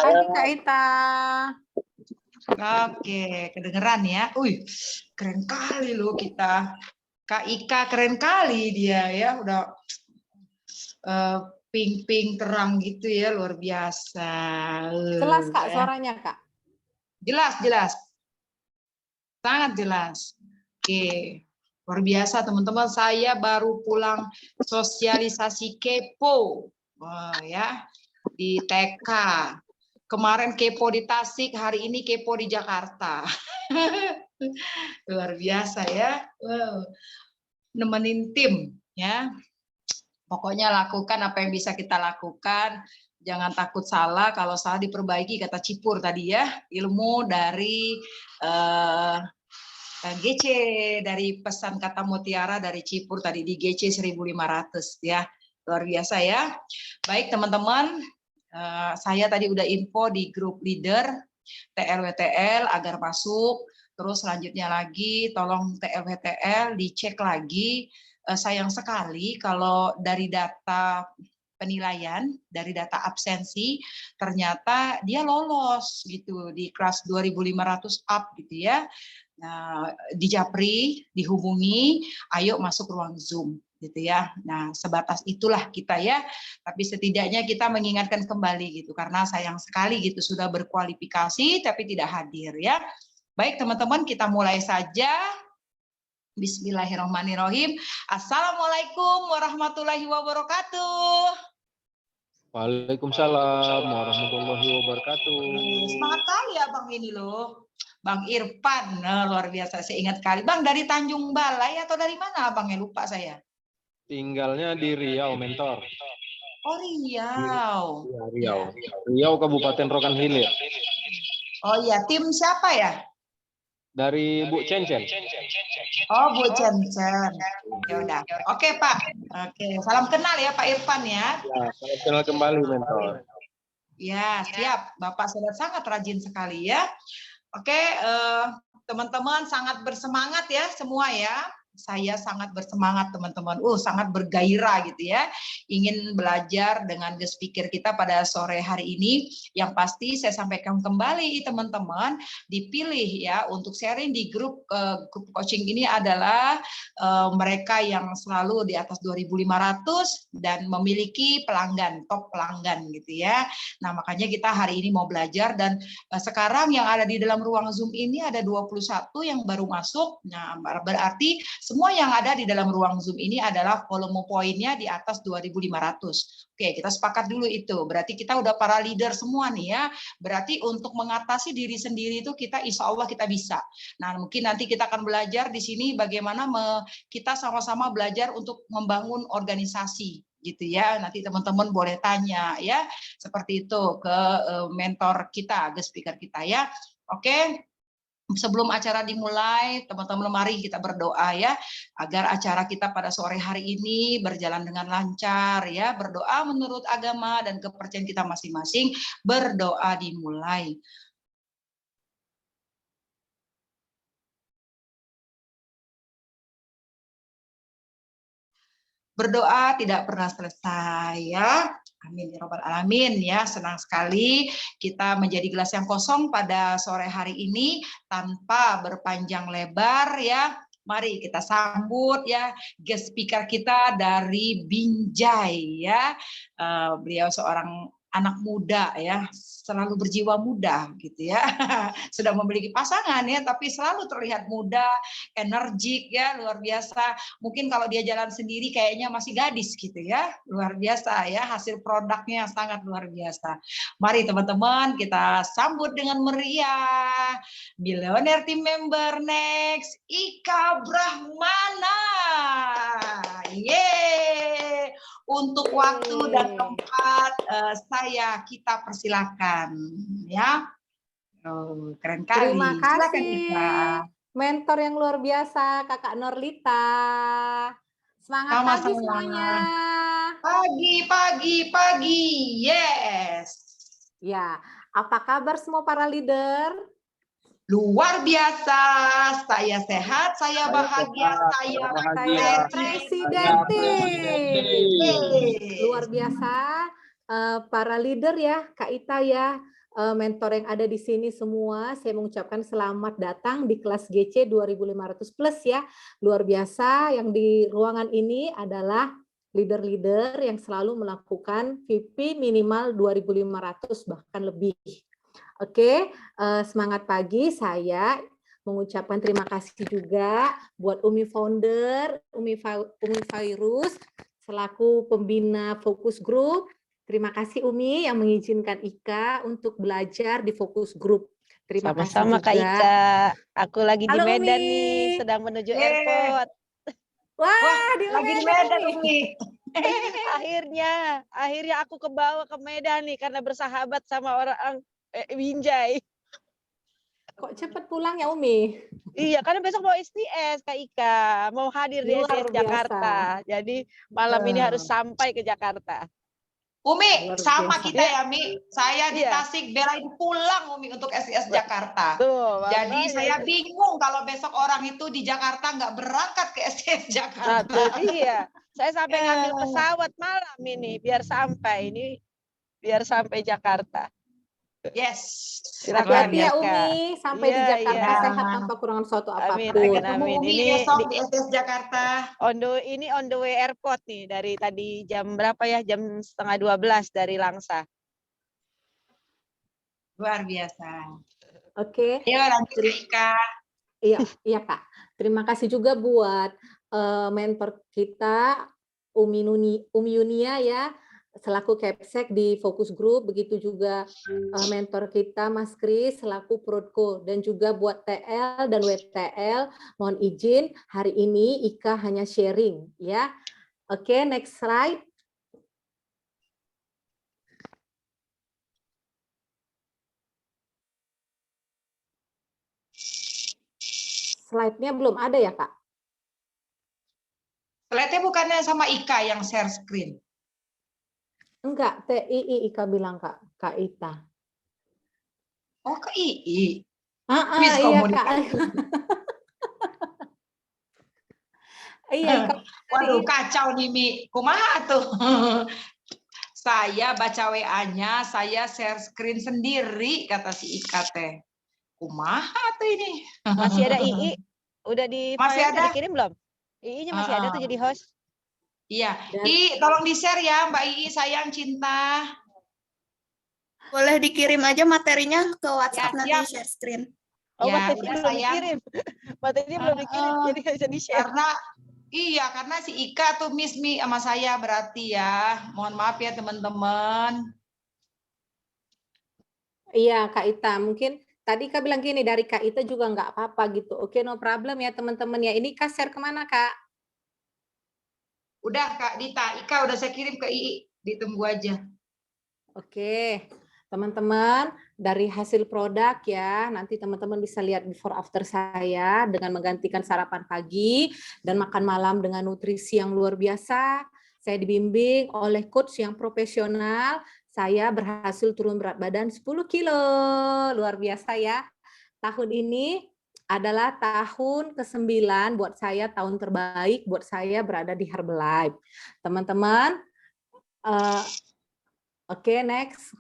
pagi Kak Ita. Oke, kedengeran ya. Wih, keren kali loh kita. Kak Ika keren kali dia ya, udah pink-pink terang gitu ya, luar biasa. Jelas Kak suaranya Kak? Jelas. Sangat jelas. Oke. Luar biasa teman-teman, saya baru pulang sosialisasi kepo. Wah, ya. Di TK. Kemarin kepo di Tasik, hari ini kepo di Jakarta. Luar biasa ya. Wow. Nemenin tim ya. Pokoknya lakukan apa yang bisa kita lakukan. Jangan takut salah, kalau salah diperbaiki, kata Cipur tadi ya. Ilmu dari GC, dari pesan kata mutiara dari Cipur tadi di GC 1500 ya. Luar biasa ya. Baik teman-teman, saya tadi udah info di grup leader TLWTL agar masuk. Terus selanjutnya lagi tolong TLWTL dicek lagi. Sayang sekali kalau dari data penilaian, dari data absensi, ternyata dia lolos gitu di kelas 2500 up gitu ya. Nah, di Japri dihubungi, ayo masuk ruang Zoom gitu ya. Nah, sebatas itulah kita ya. Tapi setidaknya kita mengingatkan kembali gitu, karena sayang sekali gitu sudah berkualifikasi tapi tidak hadir ya. Baik teman-teman, kita mulai saja. Bismillahirrahmanirrahim. Assalamualaikum warahmatullahi wabarakatuh. Waalaikumsalam warahmatullahi wabarakatuh. Semangat kali ya Bang ini loh. Bang Irfan, luar biasa. Saya ingat kali. Bang dari Tanjung Balai atau dari mana Bang? Ya lupa saya. Tinggalnya di Riau, Mentor. Oh Riau. Ya, Riau. Ya. Riau Kabupaten Rokan Hilir. Oh iya, tim siapa ya? Dari Bu Cencen. Oh Bu Cencen. Ya udah. Oke Pak. Oke, salam kenal ya Pak Irfan ya. Ya, salam kenal kembali Mentor. Ya, siap. Bapak sudah sangat rajin sekali ya. Oke, teman-teman sangat bersemangat ya semua ya. Saya sangat bersemangat teman-teman, sangat bergairah gitu ya, ingin belajar dengan guest speaker kita pada sore hari ini. Yang pasti saya sampaikan kembali teman-teman, dipilih ya untuk sharing di grup coaching ini adalah mereka yang selalu di atas 2.500 dan memiliki pelanggan, top pelanggan gitu ya. Nah makanya kita hari ini mau belajar dan sekarang yang ada di dalam ruang Zoom ini ada 21 yang baru masuk. Nah berarti semua yang ada di dalam ruang Zoom ini adalah volume poinnya di atas 2.500. Oke, kita sepakat dulu itu. Berarti kita udah para leader semua nih ya. Berarti untuk mengatasi diri sendiri itu kita insya Allah kita bisa. Nah, mungkin nanti kita akan belajar di sini bagaimana kita sama-sama belajar untuk membangun organisasi gitu ya. Nanti teman-teman boleh tanya ya. Seperti itu ke mentor kita, ke speaker kita ya. Oke. Sebelum acara dimulai, teman-teman mari kita berdoa ya, agar acara kita pada sore hari ini berjalan dengan lancar ya, berdoa menurut agama dan kepercayaan kita masing-masing, berdoa dimulai. Berdoa tidak pernah selesai ya. Amin ya robbal alamin ya. Senang sekali kita menjadi gelas yang kosong pada sore hari ini tanpa berpanjang lebar ya. Mari kita sambut ya guest speaker kita dari Binjai ya. Beliau seorang anak muda ya, selalu berjiwa muda gitu ya. Sudah memiliki pasangan ya, tapi selalu terlihat muda, energik ya, luar biasa. Mungkin kalau dia jalan sendiri kayaknya masih gadis gitu ya. Luar biasa ya, hasil produknya sangat luar biasa. Mari teman-teman kita sambut dengan meriah Billionaire Team Member Next, Ika Brahmana. Yeay. Untuk waktu dan tempat kita persilakan ya. Keren kali. Terima kasih mentor yang luar biasa Kakak Norlita. Semangat pagi semuanya. Pagi. Yes. Ya, apa kabar semua para leader? Luar biasa, saya sehat, saya bahagia, saya presidenti. Luar biasa para leader ya, Kak Ita ya. mentor yang ada di sini semua, saya mengucapkan selamat datang di kelas GC 2500 plus ya. Luar biasa, yang di ruangan ini adalah leader-leader yang selalu melakukan VP minimal 2500 bahkan lebih. Oke, semangat pagi. Saya mengucapkan terima kasih juga buat Umi Founder, Umi Fairuz, selaku pembina Fokus Group. Terima kasih Umi yang mengizinkan Ika untuk belajar di Fokus Group. Terima Sama-sama kasih Kak juga. Ika. Aku lagi di Halo, Medan Umi. nih, sedang menuju Yeay. airport. Wah, di lagi di Medan, Medan, Umi. Umi. Akhirnya aku kebawa ke Medan nih karena bersahabat sama orang Binjai. Kok cepat pulang ya Umi? Iya, karena besok mau STS Kak Ika, mau hadir di Luar STS biasa. Jakarta. Jadi malam ini harus sampai ke Jakarta. Umi, Luar sama biasa. kita ya, Mi. Saya di Iya. Tasik, Bella itu pulang, Umi, untuk SIS Jakarta. Tuh, Jadi makanya. saya bingung kalau besok orang itu di Jakarta nggak berangkat ke SIS Nah, Jakarta. itu dia. Saya sampai ngambil pesawat malam ini biar sampai Jakarta. Yes. Silakan, Luar Hati-hati ya biasa. Umi, sampai di Iya, Jakarta iya. sehat tanpa kurangan suatu Amin, apapun. amin, Ketemu amin. Umi Ini besok di SIS Jakarta. on the way airport nih dari tadi jam berapa ya? Jam 11:30 dari Langsa. Luar biasa. Oke. Ayo lanjut Kak Ika. Iya Kak. Terima kasih juga buat mentor kita Umi Yunia ya, selaku Capsek di Fokus Group, begitu juga mentor kita Mas Kris selaku Prodco, dan juga buat TL dan WTL, mohon izin hari ini Ika hanya sharing ya. Oke, next slide. Slide-nya belum ada ya, Kak? Slide-nya bukannya sama Ika yang share screen? Enggak, TII Ika bilang, Kak. Kak Ita. Oh, ke II. Iya, Kak. Iya, Ika. Waduh, kacau nih, Mi. Kumaha tuh? Saya baca WA-nya, saya share screen sendiri, kata si Ika teh. Kumaha tuh ini? Masih ada II? Udah Masih ada? dikirim belum? II-nya masih ada tuh jadi host. Iya. Tolong di-share ya, Mbak II, sayang cinta. Boleh dikirim aja materinya ke WhatsApp Ya, nanti share screen. Oh, Ya, materinya udah, belum sayang. dikirim. Materinya belum dikirim, jadi nggak bisa di-share. Karena si Ika tuh miss me sama saya berarti ya. Mohon maaf ya teman-teman. Iya, Kak Ita. Mungkin tadi Kak bilang gini, dari Kak Ita juga nggak apa-apa gitu. Oke, no problem ya teman-teman ya. Ini Kak share kemana, Kak? Udah Kak Dita, Ika udah saya kirim ke II. Ditunggu aja. Oke, teman-teman, dari hasil produk ya, nanti teman-teman bisa lihat before after saya dengan menggantikan sarapan pagi dan makan malam dengan nutrisi yang luar biasa. Saya dibimbing oleh coach yang profesional. Saya berhasil turun berat badan 10 kilo. Luar biasa ya. Tahun ini adalah tahun ke-9 buat saya, tahun terbaik buat saya berada di Herbalife. Teman-teman, oke, next.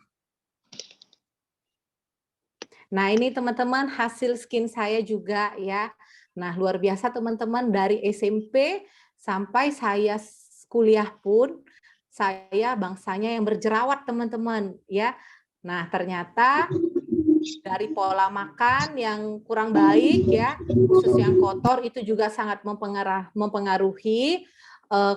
Nah, ini teman-teman hasil skin saya juga ya. Nah, luar biasa teman-teman, dari SMP sampai saya kuliah pun saya bangsanya yang berjerawat teman-teman ya. Nah, ternyata dari pola makan yang kurang baik ya, khusus yang kotor itu juga sangat mempengaruhi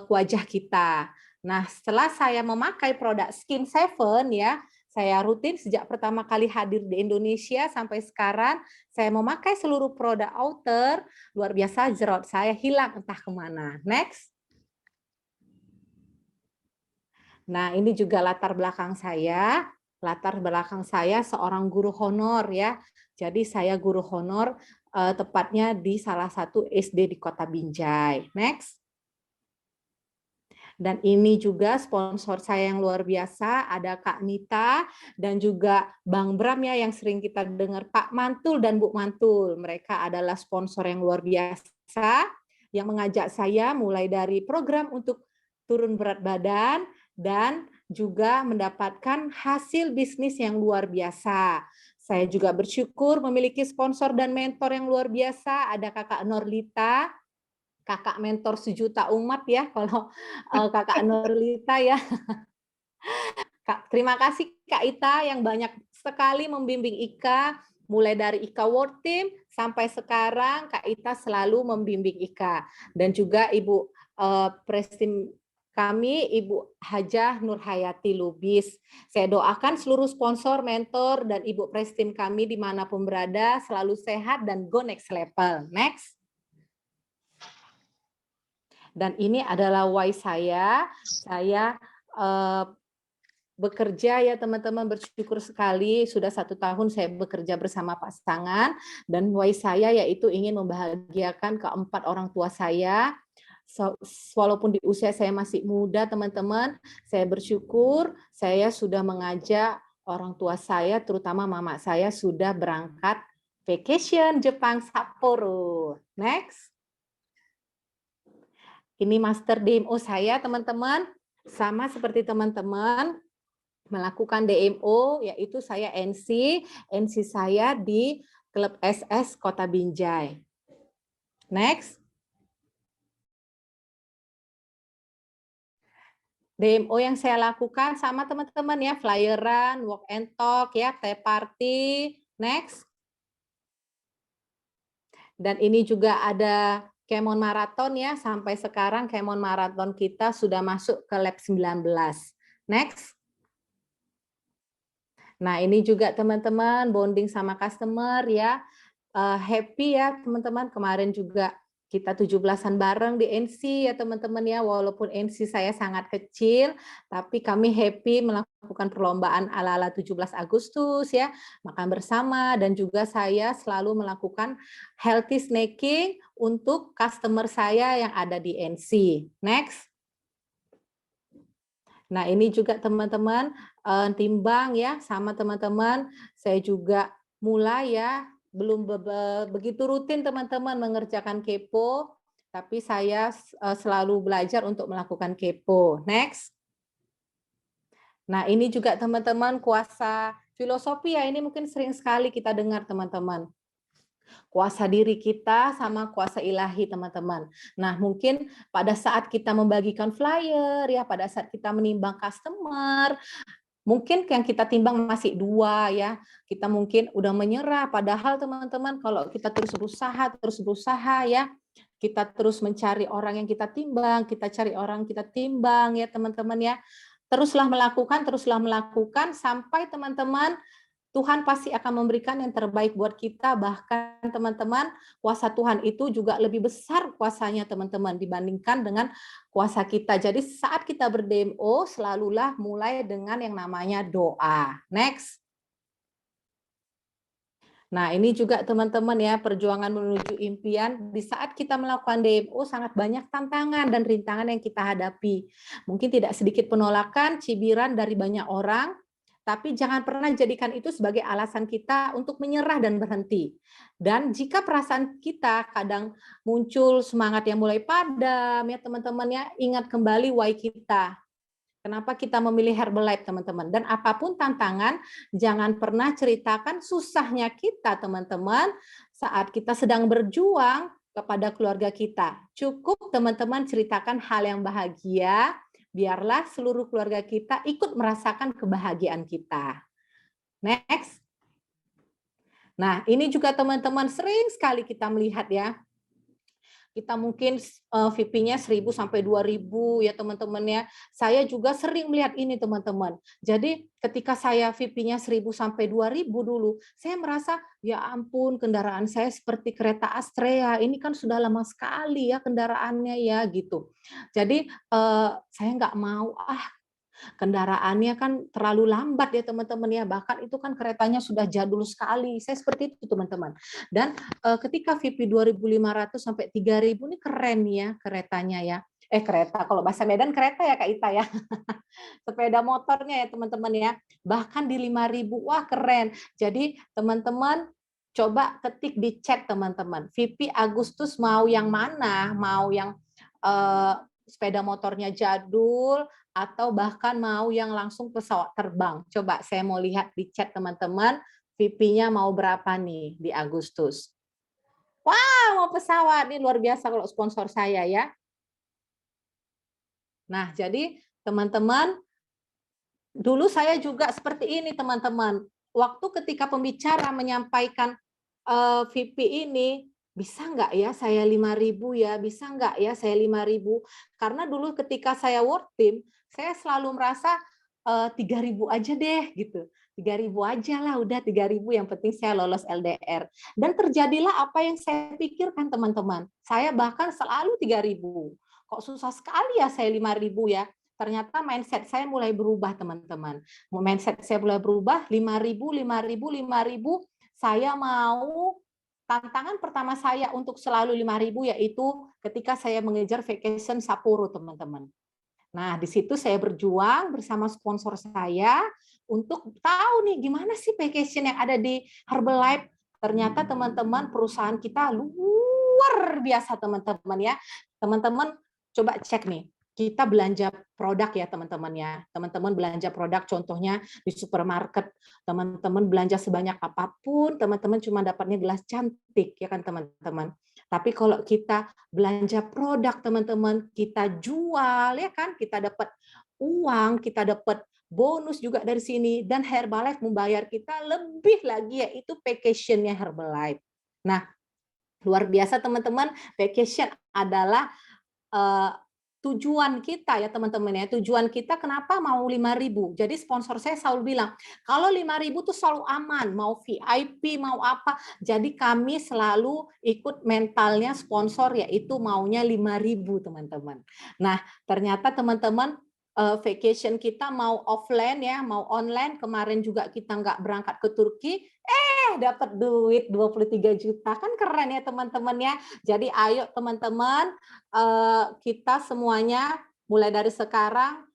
wajah kita. Nah, setelah saya memakai produk Skin Seven ya, saya rutin sejak pertama kali hadir di Indonesia sampai sekarang, saya memakai seluruh produk outer, luar biasa jerawat saya hilang entah kemana. Next. Nah, ini juga latar belakang saya. Latar belakang saya seorang guru honor ya. Jadi saya guru honor tepatnya di salah satu SD di Kota Binjai. Next. Dan ini juga sponsor saya yang luar biasa, ada Kak Nita dan juga Bang Bram ya yang sering kita dengar, Pak Mantul dan Bu Mantul. Mereka adalah sponsor yang luar biasa yang mengajak saya mulai dari program untuk turun berat badan dan juga mendapatkan hasil bisnis yang luar biasa. Saya juga bersyukur memiliki sponsor dan mentor yang luar biasa. Ada Kakak Norlita, kakak mentor sejuta umat ya, kalau Kakak Norlita ya. Terima kasih Kak Ita yang banyak sekali membimbing Ika, mulai dari Ika World Team sampai sekarang Kak Ita selalu membimbing Ika. Dan juga Ibu Prestim kami, Ibu Hajah Nurhayati Lubis. Saya doakan seluruh sponsor, mentor, dan Ibu Prestim kami dimanapun berada selalu sehat dan go next level. Next. Dan ini adalah why saya bekerja ya teman-teman, bersyukur sekali sudah 1 tahun saya bekerja bersama pasangan, dan why saya yaitu ingin membahagiakan keempat orang tua saya. Walaupun di usia saya masih muda teman-teman, saya bersyukur saya sudah mengajak orang tua saya, terutama mama saya sudah berangkat vacation Jepang Sapporo. Next. Ini master DMO saya teman-teman, sama seperti teman-teman melakukan DMO, yaitu saya NC saya di Klub SS Kota Binjai. Next. DMO yang saya lakukan sama teman-teman ya, flyeran, walk and talk ya, tea party. Next. Dan ini juga ada Kemon Marathon ya, sampai sekarang Kemon Marathon kita sudah masuk ke lap 19. Next. Nah, ini juga teman-teman bonding sama customer ya. Happy ya teman-teman, kemarin juga kita 17-an bareng di NC ya teman-teman ya, walaupun NC saya sangat kecil, tapi kami happy melakukan perlombaan ala-ala 17 Agustus ya, makan bersama, dan juga saya selalu melakukan healthy snacking untuk customer saya yang ada di NC. Next. Nah, ini juga teman-teman timbang ya sama teman-teman, saya juga mulai ya, belum begitu rutin teman-teman mengerjakan kepo, tapi saya selalu belajar untuk melakukan kepo. Next. Nah, ini juga teman-teman kuasa filosofi ya, ini mungkin sering sekali kita dengar teman-teman. Kuasa diri kita sama kuasa ilahi teman-teman. Nah, mungkin pada saat kita membagikan flyer ya, pada saat kita menimbang customer, mungkin yang kita timbang masih 2 ya, kita mungkin udah menyerah, padahal teman-teman kalau kita terus berusaha ya, kita terus mencari orang yang kita timbang, kita cari orang kita timbang ya teman-teman ya, teruslah melakukan sampai teman-teman Tuhan pasti akan memberikan yang terbaik buat kita, bahkan teman-teman kuasa Tuhan itu juga lebih besar kuasanya teman-teman dibandingkan dengan kuasa kita. Jadi saat kita ber-DMO selalulah mulai dengan yang namanya doa. Next. Nah, ini juga teman-teman ya, perjuangan menuju impian. Di saat kita melakukan DMO sangat banyak tantangan dan rintangan yang kita hadapi. Mungkin tidak sedikit penolakan, cibiran dari banyak orang, tapi jangan pernah jadikan itu sebagai alasan kita untuk menyerah dan berhenti. Dan jika perasaan kita kadang muncul semangat yang mulai padam, ya teman-teman ya, ingat kembali why kita. Kenapa kita memilih Herbalife teman-teman. Dan apapun tantangan, jangan pernah ceritakan susahnya kita teman-teman saat kita sedang berjuang kepada keluarga kita. Cukup teman-teman ceritakan hal yang bahagia, biarlah seluruh keluarga kita ikut merasakan kebahagiaan kita. Next. Nah, ini juga teman-teman sering sekali kita melihat ya. Kita mungkin VIP-nya 1.000 sampai 2.000 ya teman-teman ya. Saya juga sering melihat ini teman-teman. Jadi ketika saya VIP-nya 1.000 sampai 2.000 dulu, saya merasa ya ampun kendaraan saya seperti kereta Astrea. Ini kan sudah lama sekali ya kendaraannya ya gitu. Jadi saya nggak mau kendaraannya kan terlalu lambat ya teman-teman ya, bahkan itu kan keretanya sudah jadul sekali. Saya seperti itu teman-teman. Dan ketika VIP 2.500 sampai 3.000 ini keren ya keretanya ya. Kereta, kalau bahasa Medan kereta ya Kak Ita ya. Sepeda motornya ya teman-teman ya. Bahkan di 5.000, wah keren. Jadi teman-teman coba ketik di chat teman-teman. VIP Agustus mau yang mana? Mau yang sepeda motornya jadul atau bahkan mau yang langsung pesawat terbang? Coba saya mau lihat di chat teman-teman, VP-nya mau berapa nih di Agustus? Wah, mau pesawat. Ini luar biasa kalau sponsor saya ya. Nah, jadi teman-teman, dulu saya juga seperti ini teman-teman. Waktu ketika pembicara menyampaikan VP ini, bisa nggak ya saya 5.000 ya, bisa nggak ya saya 5.000? Karena dulu ketika saya work team, saya selalu merasa 3.000 aja deh gitu. 3.000 aja lah, udah 3.000 yang penting saya lolos LDR. Dan terjadilah apa yang saya pikirkan teman-teman. Saya bahkan selalu 3.000. Kok susah sekali ya saya 5.000 ya. Ternyata mindset saya mulai berubah teman-teman. Mindset saya mulai berubah, 5.000, 5.000, 5.000. Saya mau tantangan pertama saya untuk selalu 5.000 yaitu ketika saya mengejar vacation Sapporo teman-teman. Nah, di situ saya berjuang bersama sponsor saya untuk tahu nih gimana sih vacation yang ada di Herbalife. Ternyata teman-teman perusahaan kita luar biasa teman-teman ya. Teman-teman coba cek nih. Kita belanja produk ya teman-teman ya. Teman-teman belanja produk contohnya di supermarket. Teman-teman belanja sebanyak apapun, teman-teman cuma dapatnya gelas cantik ya kan teman-teman. Tapi kalau kita belanja produk teman-teman, kita jual ya kan, kita dapat uang, kita dapat bonus juga dari sini, dan Herbalife membayar kita lebih lagi yaitu vacation-nya Herbalife. Nah, luar biasa teman-teman, vacation adalah tujuan kita ya teman-teman ya. Tujuan kita kenapa mau 5.000. Jadi sponsor saya selalu bilang, kalau 5.000 tuh selalu aman, mau VIP, mau apa. Jadi kami selalu ikut mentalnya sponsor yaitu maunya 5.000 teman-teman. Nah, ternyata teman-teman vacation kita mau offline ya, mau online. Kemarin juga kita nggak berangkat ke Turki, dapat duit 23 juta. Kan keren ya teman-teman ya. Jadi ayo teman-teman, kita semuanya mulai dari sekarang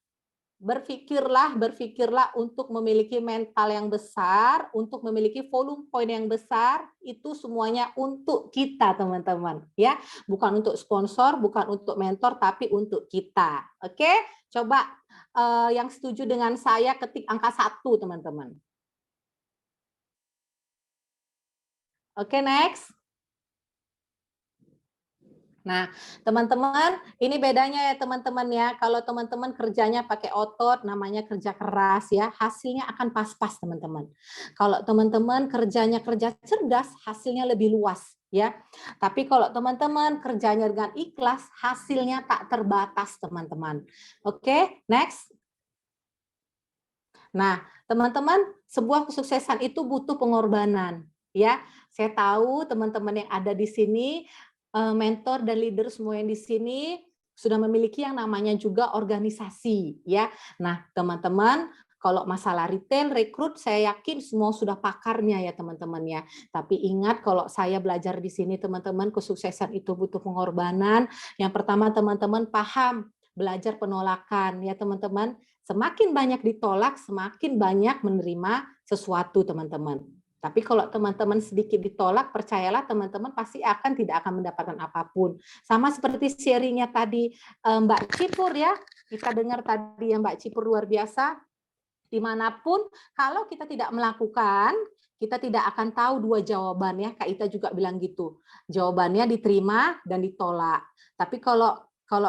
berpikirlah untuk memiliki mental yang besar, untuk memiliki volume point yang besar, itu semuanya untuk kita teman-teman ya, bukan untuk sponsor, bukan untuk mentor, tapi untuk kita. Oke, coba yang setuju dengan saya ketik angka 1 teman-teman. Oke, next. Nah, teman-teman, ini bedanya ya teman-teman ya. Kalau teman-teman kerjanya pakai otot, namanya kerja keras ya, hasilnya akan pas-pas teman-teman. Kalau teman-teman kerjanya kerja cerdas, hasilnya lebih luas ya. Tapi kalau teman-teman kerjanya dengan ikhlas, hasilnya tak terbatas teman-teman. Oke, next. Nah, teman-teman, sebuah kesuksesan itu butuh pengorbanan ya. Saya tahu teman-teman yang ada di sini, mentor dan leader semua yang di sini sudah memiliki yang namanya juga organisasi ya. Nah, teman-teman, kalau masalah retail, rekrut, saya yakin semua sudah pakarnya ya teman-teman ya. Tapi ingat kalau saya belajar di sini teman-teman, kesuksesan itu butuh pengorbanan. Yang pertama teman-teman paham, belajar penolakan ya teman-teman. Semakin banyak ditolak, semakin banyak menerima sesuatu teman-teman. Tapi kalau teman-teman sedikit ditolak, percayalah teman-teman pasti tidak akan mendapatkan apapun. Sama seperti sharingnya tadi Mbak Cipur ya, kita dengar tadi yang Mbak Cipur luar biasa. Dimanapun kalau kita tidak melakukan, kita tidak akan tahu dua jawaban ya. Kak Ita juga bilang gitu. Jawabannya diterima dan ditolak. Tapi kalau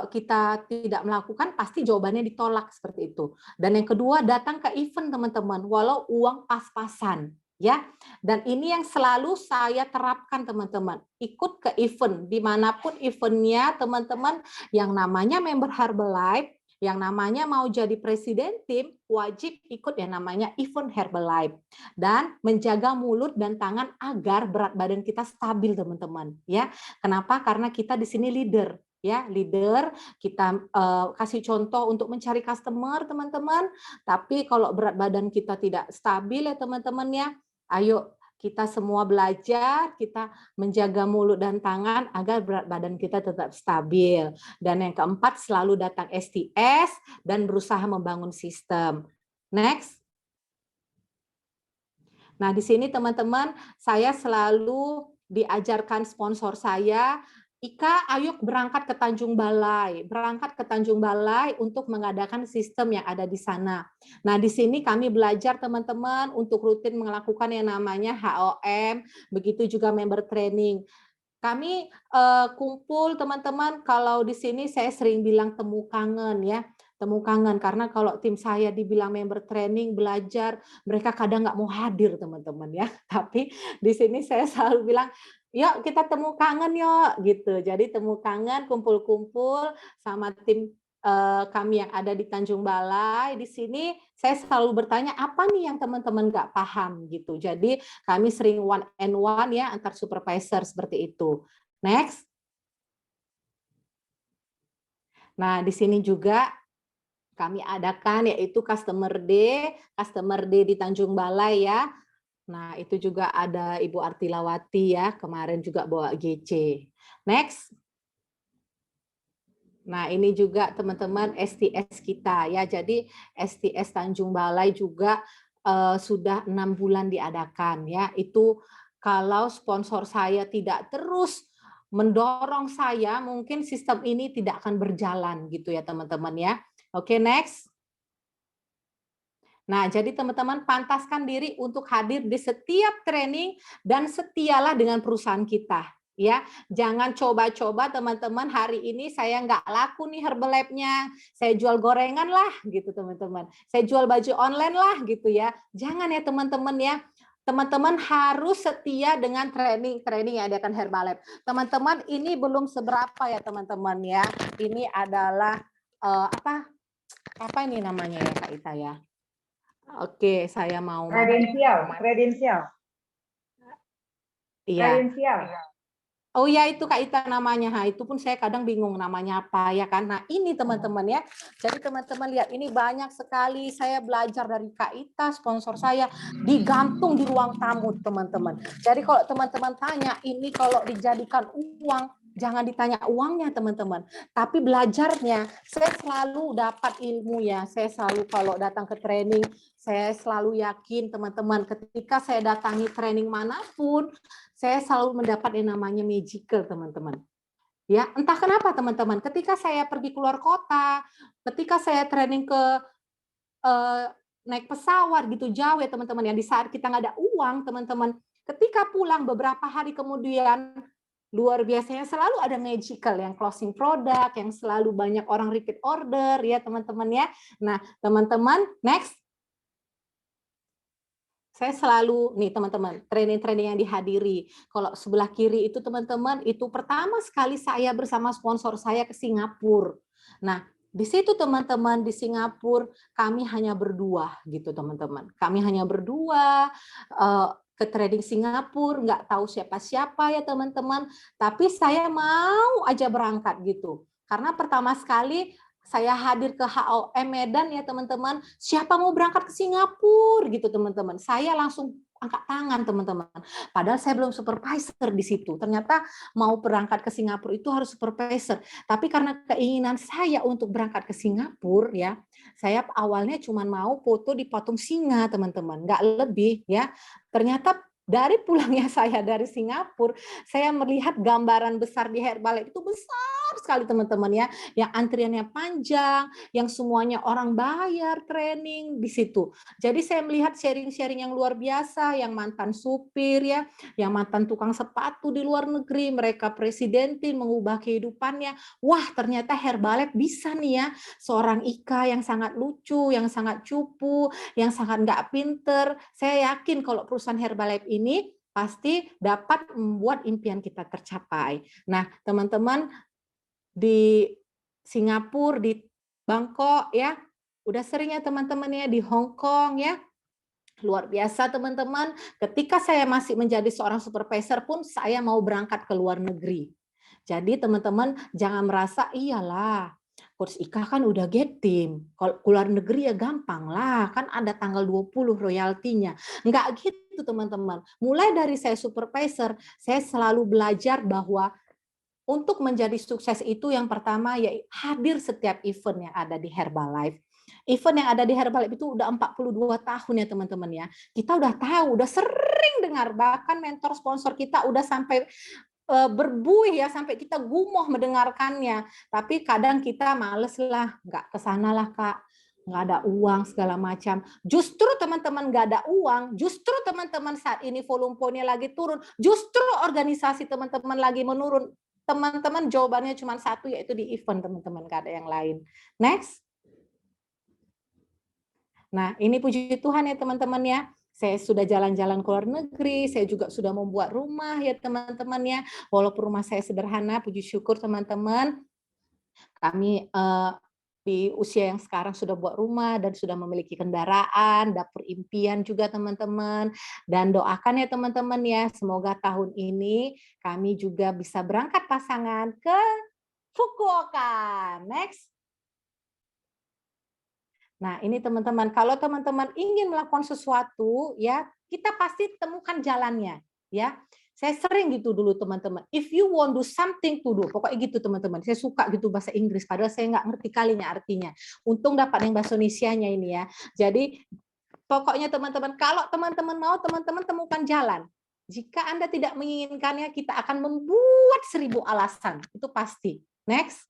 kita tidak melakukan, pasti jawabannya ditolak seperti itu. Dan yang kedua, datang ke event teman-teman, walau uang pas-pasan. Ya, dan ini yang selalu saya terapkan teman-teman. Ikut ke event, dimanapun eventnya teman-teman, yang namanya member Herbalife, yang namanya mau jadi presiden tim, wajib ikut yang namanya event Herbalife. Dan menjaga mulut dan tangan agar berat badan kita stabil teman-teman. Ya, kenapa? Karena kita di sini leader. Ya, leader, kita kasih contoh untuk mencari customer teman-teman. Tapi kalau berat badan kita tidak stabil ya teman-teman ya, ayo kita semua belajar, kita menjaga mulut dan tangan agar berat badan kita tetap stabil. Dan yang keempat, selalu datang STS dan berusaha membangun sistem. Next. Nah, di sini teman-teman, saya selalu diajarkan sponsor saya, Ika, ayo berangkat ke Tanjung Balai, untuk mengadakan sistem yang ada di sana. Nah, di sini kami belajar teman-teman untuk rutin melakukan yang namanya HOM, begitu juga member training. Kami kumpul teman-teman, kalau di sini saya sering bilang temu kangen ya, temu kangen, karena kalau tim saya dibilang member training, belajar, mereka kadang nggak mau hadir teman-teman ya. Tapi di sini saya selalu bilang, yuk kita temu kangen yuk gitu. Jadi temu kangen, kumpul-kumpul sama tim kami yang ada di Tanjung Balai. Di sini saya selalu bertanya apa nih yang teman-teman nggak paham gitu. Jadi kami sering one and one ya antar supervisor seperti itu. Next. Nah, di sini juga kami adakan yaitu Customer Day di Tanjung Balai ya. Nah, itu juga ada Ibu Artilawati ya, kemarin juga bawa GC. Next. Nah, ini juga teman-teman STS kita ya. Jadi STS Tanjung Balai juga sudah 6 bulan diadakan ya. Itu kalau sponsor saya tidak terus mendorong saya, mungkin sistem ini tidak akan berjalan gitu ya teman-teman ya. Oke, next. Nah, jadi teman-teman pantaskan diri untuk hadir di setiap training dan setialah dengan perusahaan kita. Ya, jangan coba-coba teman-teman hari ini saya nggak laku nih Herbalife-nya, saya jual gorengan lah gitu teman-teman, saya jual baju online lah gitu ya. Jangan ya teman-teman ya. Teman-teman harus setia dengan training yang diadakan Herbalife. Teman-teman ini belum seberapa ya teman-teman ya. Ini adalah apa ini namanya ya Kak Ita ya? Oke, saya mau Kredensial. Iya. Oh ya itu Kak Ita namanya. Nah, itu pun saya kadang bingung namanya apa ya kan. Nah, ini teman-teman ya. Jadi teman-teman lihat ini banyak sekali saya belajar dari Kak Ita, sponsor saya digantung di ruang tamu teman-teman. Jadi kalau teman-teman tanya ini kalau dijadikan uang, jangan ditanya uangnya teman-teman, tapi belajarnya. Saya selalu dapat ilmu ya. Saya selalu kalau datang ke training, saya selalu yakin teman-teman ketika saya datangi training manapun, saya selalu mendapat yang namanya magical teman-teman. Ya, entah kenapa teman-teman, ketika saya pergi keluar kota, ketika saya training ke naik pesawat gitu jauh ya teman-teman ya, di saat kita nggak ada uang teman-teman, ketika pulang beberapa hari kemudian, luar biasanya selalu ada magical yang closing produk, yang selalu banyak orang repeat order ya teman-teman ya. Nah teman-teman, next. Saya selalu, nih teman-teman, training-training yang dihadiri. Kalau sebelah kiri itu teman-teman, itu pertama sekali saya bersama sponsor saya ke Singapura. Nah, di situ teman-teman, di Singapura, kami hanya berdua gitu teman-teman. Kami hanya berdua, ke trading Singapura, nggak tahu siapa-siapa ya teman-teman. Tapi saya mau aja berangkat gitu. Karena pertama sekali, saya hadir ke HOM Medan ya teman-teman, siapa mau berangkat ke Singapura gitu teman-teman. Saya langsung angkat tangan teman-teman. Padahal saya belum supervisor di situ. Ternyata mau berangkat ke Singapura itu harus supervisor. Tapi karena keinginan saya untuk berangkat ke Singapura ya, saya awalnya cuma mau foto di patung singa teman-teman, nggak lebih ya. Ternyata dari pulangnya saya dari Singapura, saya melihat gambaran besar di Herbalife itu besar sekali teman-teman ya, yang antriannya panjang, yang semuanya orang bayar training di situ. Jadi saya melihat sharing-sharing yang luar biasa, yang mantan supir ya, yang mantan tukang sepatu di luar negeri, mereka presidentin mengubah kehidupannya. Wah, ternyata Herbalife bisa nih ya, seorang Ika yang sangat lucu, yang sangat cupu, yang sangat nggak pinter. Saya yakin kalau perusahaan Herbalife ini pasti dapat membuat impian kita tercapai. Nah, teman-teman di Singapura, di Bangkok ya, udah sering ya teman-teman ya, di Hong Kong ya, luar biasa teman-teman. Ketika saya masih menjadi seorang supervisor pun saya mau berangkat ke luar negeri. Jadi teman-teman jangan merasa iyalah Coach Ika kan udah get team, kalau keluar negeri ya gampang lah, kan ada tanggal 20 royaltinya. Enggak gitu teman-teman. Mulai dari saya supervisor, saya selalu belajar bahwa untuk menjadi sukses itu yang pertama ya hadir setiap event yang ada di Herbalife. Event yang ada di Herbalife itu udah 42 tahun ya teman-teman ya. Kita udah tahu, udah sering dengar, bahkan mentor sponsor kita udah sampai berbuih ya sampai kita gumoh mendengarkannya. Tapi kadang kita males lah, nggak kesana lah Kak. Nggak ada uang segala macam. Justru teman-teman nggak ada uang, justru teman-teman saat ini volume poinnya lagi turun, justru organisasi teman-teman lagi menurun. Teman-teman jawabannya cuma satu, yaitu di event teman-teman, nggak ada yang lain. Next. Nah, ini puji Tuhan ya teman-teman ya. Saya sudah jalan-jalan ke luar negeri, saya juga sudah membuat rumah ya teman-teman ya. Walaupun rumah saya sederhana, puji syukur teman-teman. Kami di usia yang sekarang sudah buat rumah dan sudah memiliki kendaraan, dapur impian juga teman-teman. Dan doakan ya teman-teman ya, semoga tahun ini kami juga bisa berangkat pasangan ke Fukuoka. Next. Nah, ini teman-teman, kalau teman-teman ingin melakukan sesuatu ya, kita pasti temukan jalannya ya. Saya sering gitu dulu teman-teman. If you want do something to do, pokoknya gitu teman-teman. Saya suka gitu bahasa Inggris, padahal saya nggak ngerti kalinya artinya. Untung dapat yang bahasa Indonesianya ini ya. Jadi pokoknya teman-teman, kalau teman-teman mau, teman-teman temukan jalan. Jika Anda tidak menginginkannya, kita akan membuat 1000 alasan. Itu pasti. Next.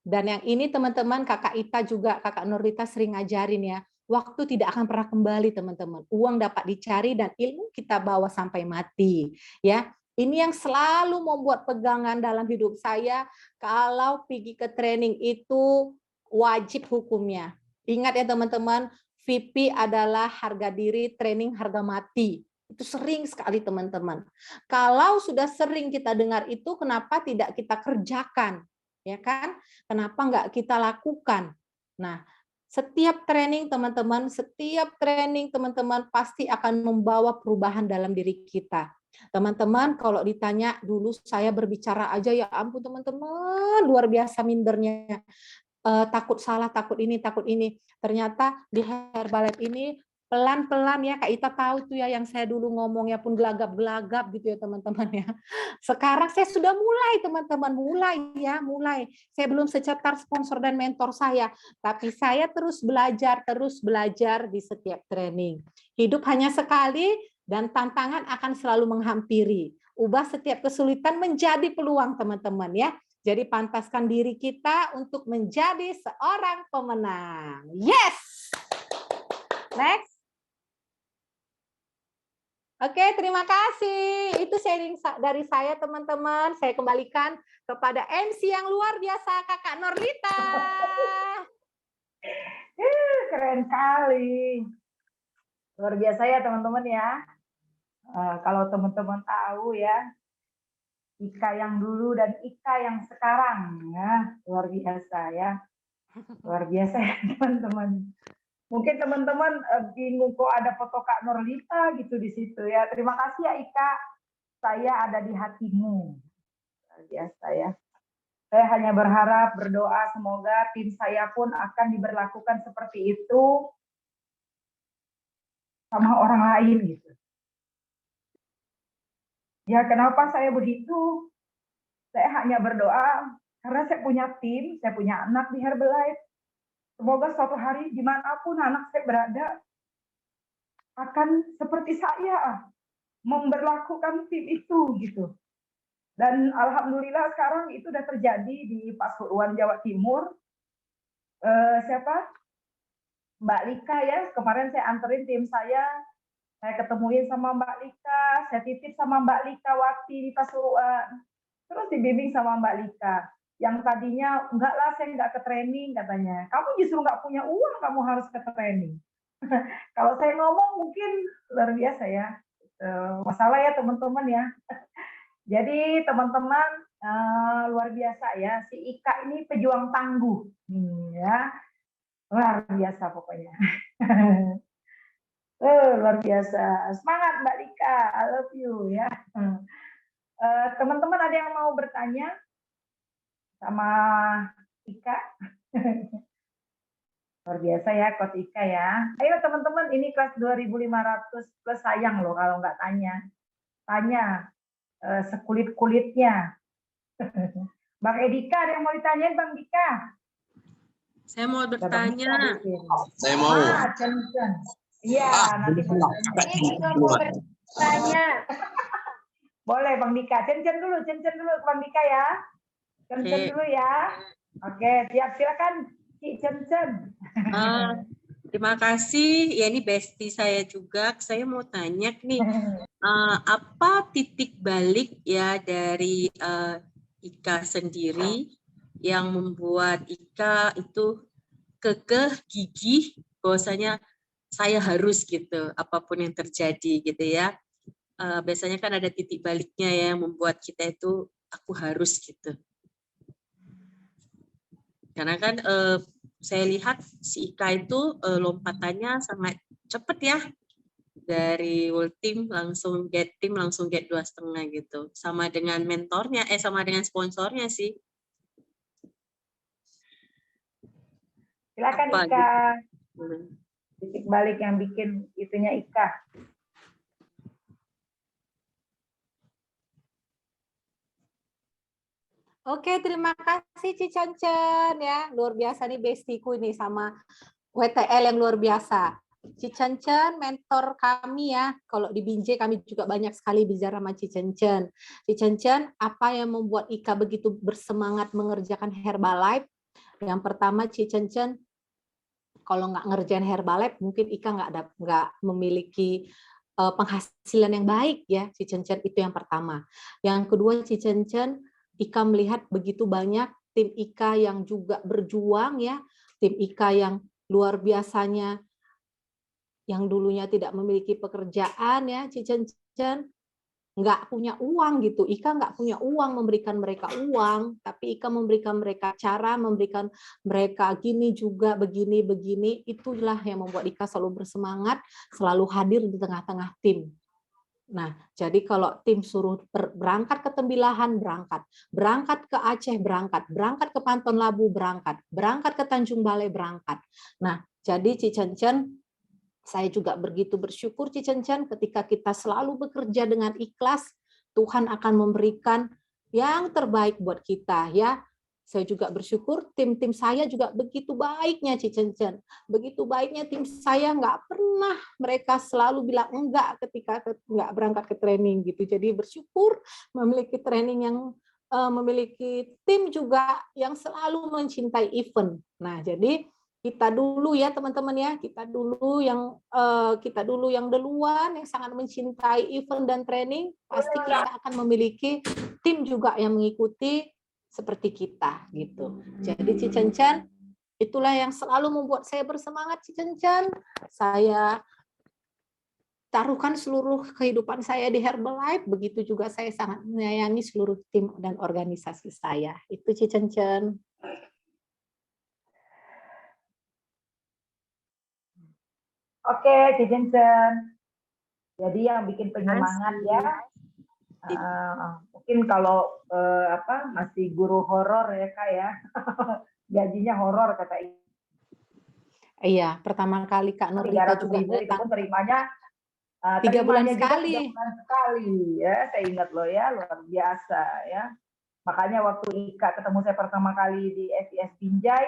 Dan yang ini teman-teman, Kakak Ita juga, Kakak Nurita sering ngajarin ya. Waktu tidak akan pernah kembali teman-teman. Uang dapat dicari dan ilmu kita bawa sampai mati. Ya, ini yang selalu membuat pegangan dalam hidup saya. Kalau pergi ke training itu wajib hukumnya. Ingat ya teman-teman, VIP adalah harga diri, training harga mati. Itu sering sekali teman-teman. Kalau sudah sering kita dengar itu, kenapa tidak kita kerjakan? Ya kan? Kenapa nggak kita lakukan? Nah, setiap training teman-teman pasti akan membawa perubahan dalam diri kita. Teman-teman, kalau ditanya dulu saya berbicara aja ya ampun teman-teman, luar biasa mindernya. Takut salah, takut ini. Ternyata di Herbalife ini pelan-pelan ya, Kak Ita tahu tuh ya yang saya dulu ngomongnya pun gelagap-gelagap gitu ya teman-teman ya. Sekarang saya sudah mulai teman-teman, mulai. Saya belum secetar sponsor dan mentor saya, tapi saya terus belajar di setiap training. Hidup hanya sekali dan tantangan akan selalu menghampiri. Ubah setiap kesulitan menjadi peluang teman-teman ya. Jadi pantaskan diri kita untuk menjadi seorang pemenang. Yes! Next. Oke, terima kasih. Itu sharing dari saya, teman-teman. Saya kembalikan kepada MC yang luar biasa, Kakak Norlita. Keren kali. Luar biasa ya, teman-teman ya. Kalau teman-teman tahu ya, Ika yang dulu dan Ika yang sekarang, ya luar biasa ya. Luar biasa ya, teman-teman. Mungkin teman-teman bingung kok ada foto Kak Norlita gitu di situ ya. Terima kasih ya Ika, saya ada di hatimu. Luar biasa ya. Saya hanya berharap, berdoa semoga tim saya pun akan diberlakukan seperti itu sama orang lain gitu. Ya kenapa saya begitu? Saya hanya berdoa karena saya punya tim, saya punya anak di Herbalife. Semoga suatu hari dimanapun anak saya berada akan seperti saya memberlakukan tim itu gitu. Dan alhamdulillah sekarang itu sudah terjadi di Pasuruan Jawa Timur. Mbak Lika ya, kemarin saya anterin tim saya ketemuin sama Mbak Lika, saya titip sama Mbak Lika waktu di Pasuruan, terus dibimbing sama Mbak Lika. Yang tadinya enggak lah saya enggak ke training katanya. Kamu justru enggak punya uang, kamu harus ke training. Kalau saya ngomong mungkin luar biasa ya. Masalah ya teman-teman ya. Jadi teman-teman luar biasa ya. Si Ika ini pejuang tangguh. Ya. Luar biasa pokoknya. Luar biasa. Semangat Mbak Lika. I love you ya. Teman-teman ada yang mau bertanya? Sama Ika. Luar biasa ya Coach Ika ya. Ayo teman-teman, ini kelas 2.500 plus sayang loh kalau nggak tanya. Tanya sekulit-kulitnya. Bang Edika ada yang mau ditanyain Bang Dika? Saya mau bertanya. Saya mau. Iya, nanti mau bertanya. Boleh Bang Dika. Cen-cen dulu Bang Dika ya. Cen-cen Oke. dulu ya. Oke, siap. Silakan Ci Cen-cen. Terima kasih. Ya, ini bestie saya juga. Saya mau tanya nih, apa titik balik ya dari Ika sendiri yang membuat Ika itu kekeh, gigih, bahwasanya saya harus gitu, apapun yang terjadi gitu ya. Biasanya kan ada titik baliknya ya yang membuat kita itu aku harus gitu. Karena kan saya lihat si Ika itu lompatannya sangat cepat ya. Dari World Team langsung get team, langsung get 2,5 gitu. Sama dengan mentornya, sama dengan sponsornya sih. Silakan Apa Ika. gitu. Titik balik yang bikin itunya Ika. Oke, terima kasih Ci Cencen ya. Luar biasa nih bestiku ini sama WTL yang luar biasa. Ci Cencen mentor kami ya. Kalau di Binjai kami juga banyak sekali bicara sama Ci Cencen. Ci Cencen, apa yang membuat Ika begitu bersemangat mengerjakan Herbalife? Yang pertama Ci Cencen, kalau nggak ngerjain Herbalife mungkin Ika nggak memiliki penghasilan yang baik ya. Ci Cencen itu yang pertama. Yang kedua Ci Cencen, Ika melihat begitu banyak tim Ika yang juga berjuang ya, tim Ika yang luar biasanya, yang dulunya tidak memiliki pekerjaan ya, Ci Cencen, nggak punya uang gitu. Ika nggak punya uang memberikan mereka uang, tapi Ika memberikan mereka cara, memberikan mereka gini juga, begini, itulah yang membuat Ika selalu bersemangat, selalu hadir di tengah-tengah tim. Nah, jadi kalau tim suruh berangkat ke Tembilahan, berangkat ke Aceh, berangkat ke Pantun Labu, berangkat ke Tanjung Balai, berangkat. Nah, jadi Ci Cencen, saya juga begitu bersyukur Ci Cencen, ketika kita selalu bekerja dengan ikhlas, Tuhan akan memberikan yang terbaik buat kita ya. Saya juga bersyukur tim-tim saya juga begitu baiknya Ci Cencen. Begitu baiknya tim saya, nggak pernah mereka selalu bilang enggak ketika nggak berangkat ke training gitu. Jadi bersyukur memiliki training yang memiliki tim juga yang selalu mencintai event. Nah, jadi kita dulu ya teman-teman ya, kita dulu yang duluan yang sangat mencintai event dan training, pasti kita akan memiliki tim juga yang mengikuti seperti kita gitu. Jadi Ci Cencen, itulah yang selalu membuat saya bersemangat Ci Cencen. Saya taruhkan seluruh kehidupan saya di Herbalife, begitu juga saya sangat menyayangi seluruh tim dan organisasi saya. Itu Ci Cencen. Oke, Ci Cencen. Jadi yang bikin penyemangat ya, mungkin kalau masih guru horor ya Kak ya, gajinya horor kata Ibu. Iya, pertama kali Kak Nurlita juga itu datang. pun terimanya 3 bulan sekali. 3 bulan sekali ya, saya ingat loh ya, luar biasa ya. Makanya waktu Ika ketemu saya pertama kali di FIS Binjai,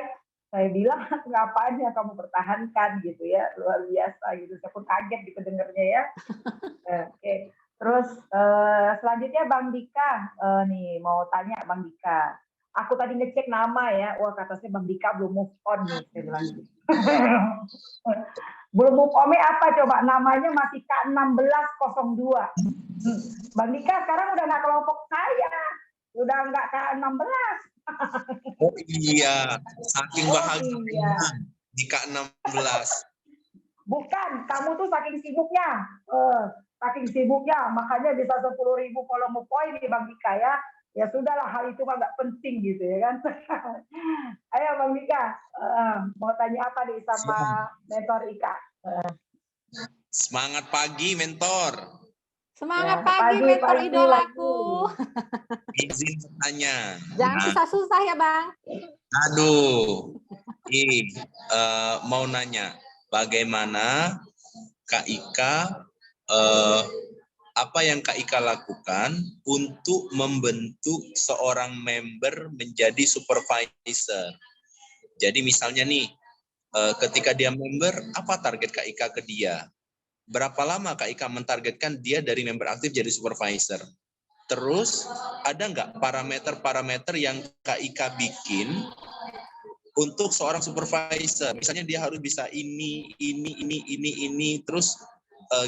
saya bilang ngapain ya kamu pertahankan gitu ya, luar biasa gitu. Saya pun kaget gitu dengernya ya. Oke. Terus selanjutnya Bang Dika, nih mau tanya Bang Dika. Aku tadi ngecek nama ya, wah kata saya Bang Dika belum move on nih, saya bilang gitu. Belum move on apa coba, namanya masih K1602. Bang Dika sekarang udah nggak kelompok saya, udah nggak K16. Oh iya, saking bahagia di K16. Bukan, kamu tuh saking sibuknya, makanya bisa 10.000 volume point nih Bang Dika ya. Ya sudahlah, hal itu mah nggak penting gitu ya kan. Ayo Bang Dika, mau tanya apa nih sama mentor Ika? Semangat pagi mentor. Semangat pagi mentor idolaku. Izin bertanya. Jangan susah-susah ya Bang. Aduh, mau nanya, bagaimana Kak Ika, apa yang Kak Ika lakukan untuk membentuk seorang member menjadi supervisor? Jadi misalnya nih, ketika dia member, apa target Kak Ika ke dia? Berapa lama Kak Ika mentargetkan dia dari member aktif jadi supervisor? Terus ada nggak parameter-parameter yang Kak Ika bikin untuk seorang supervisor? Misalnya dia harus bisa ini. Terus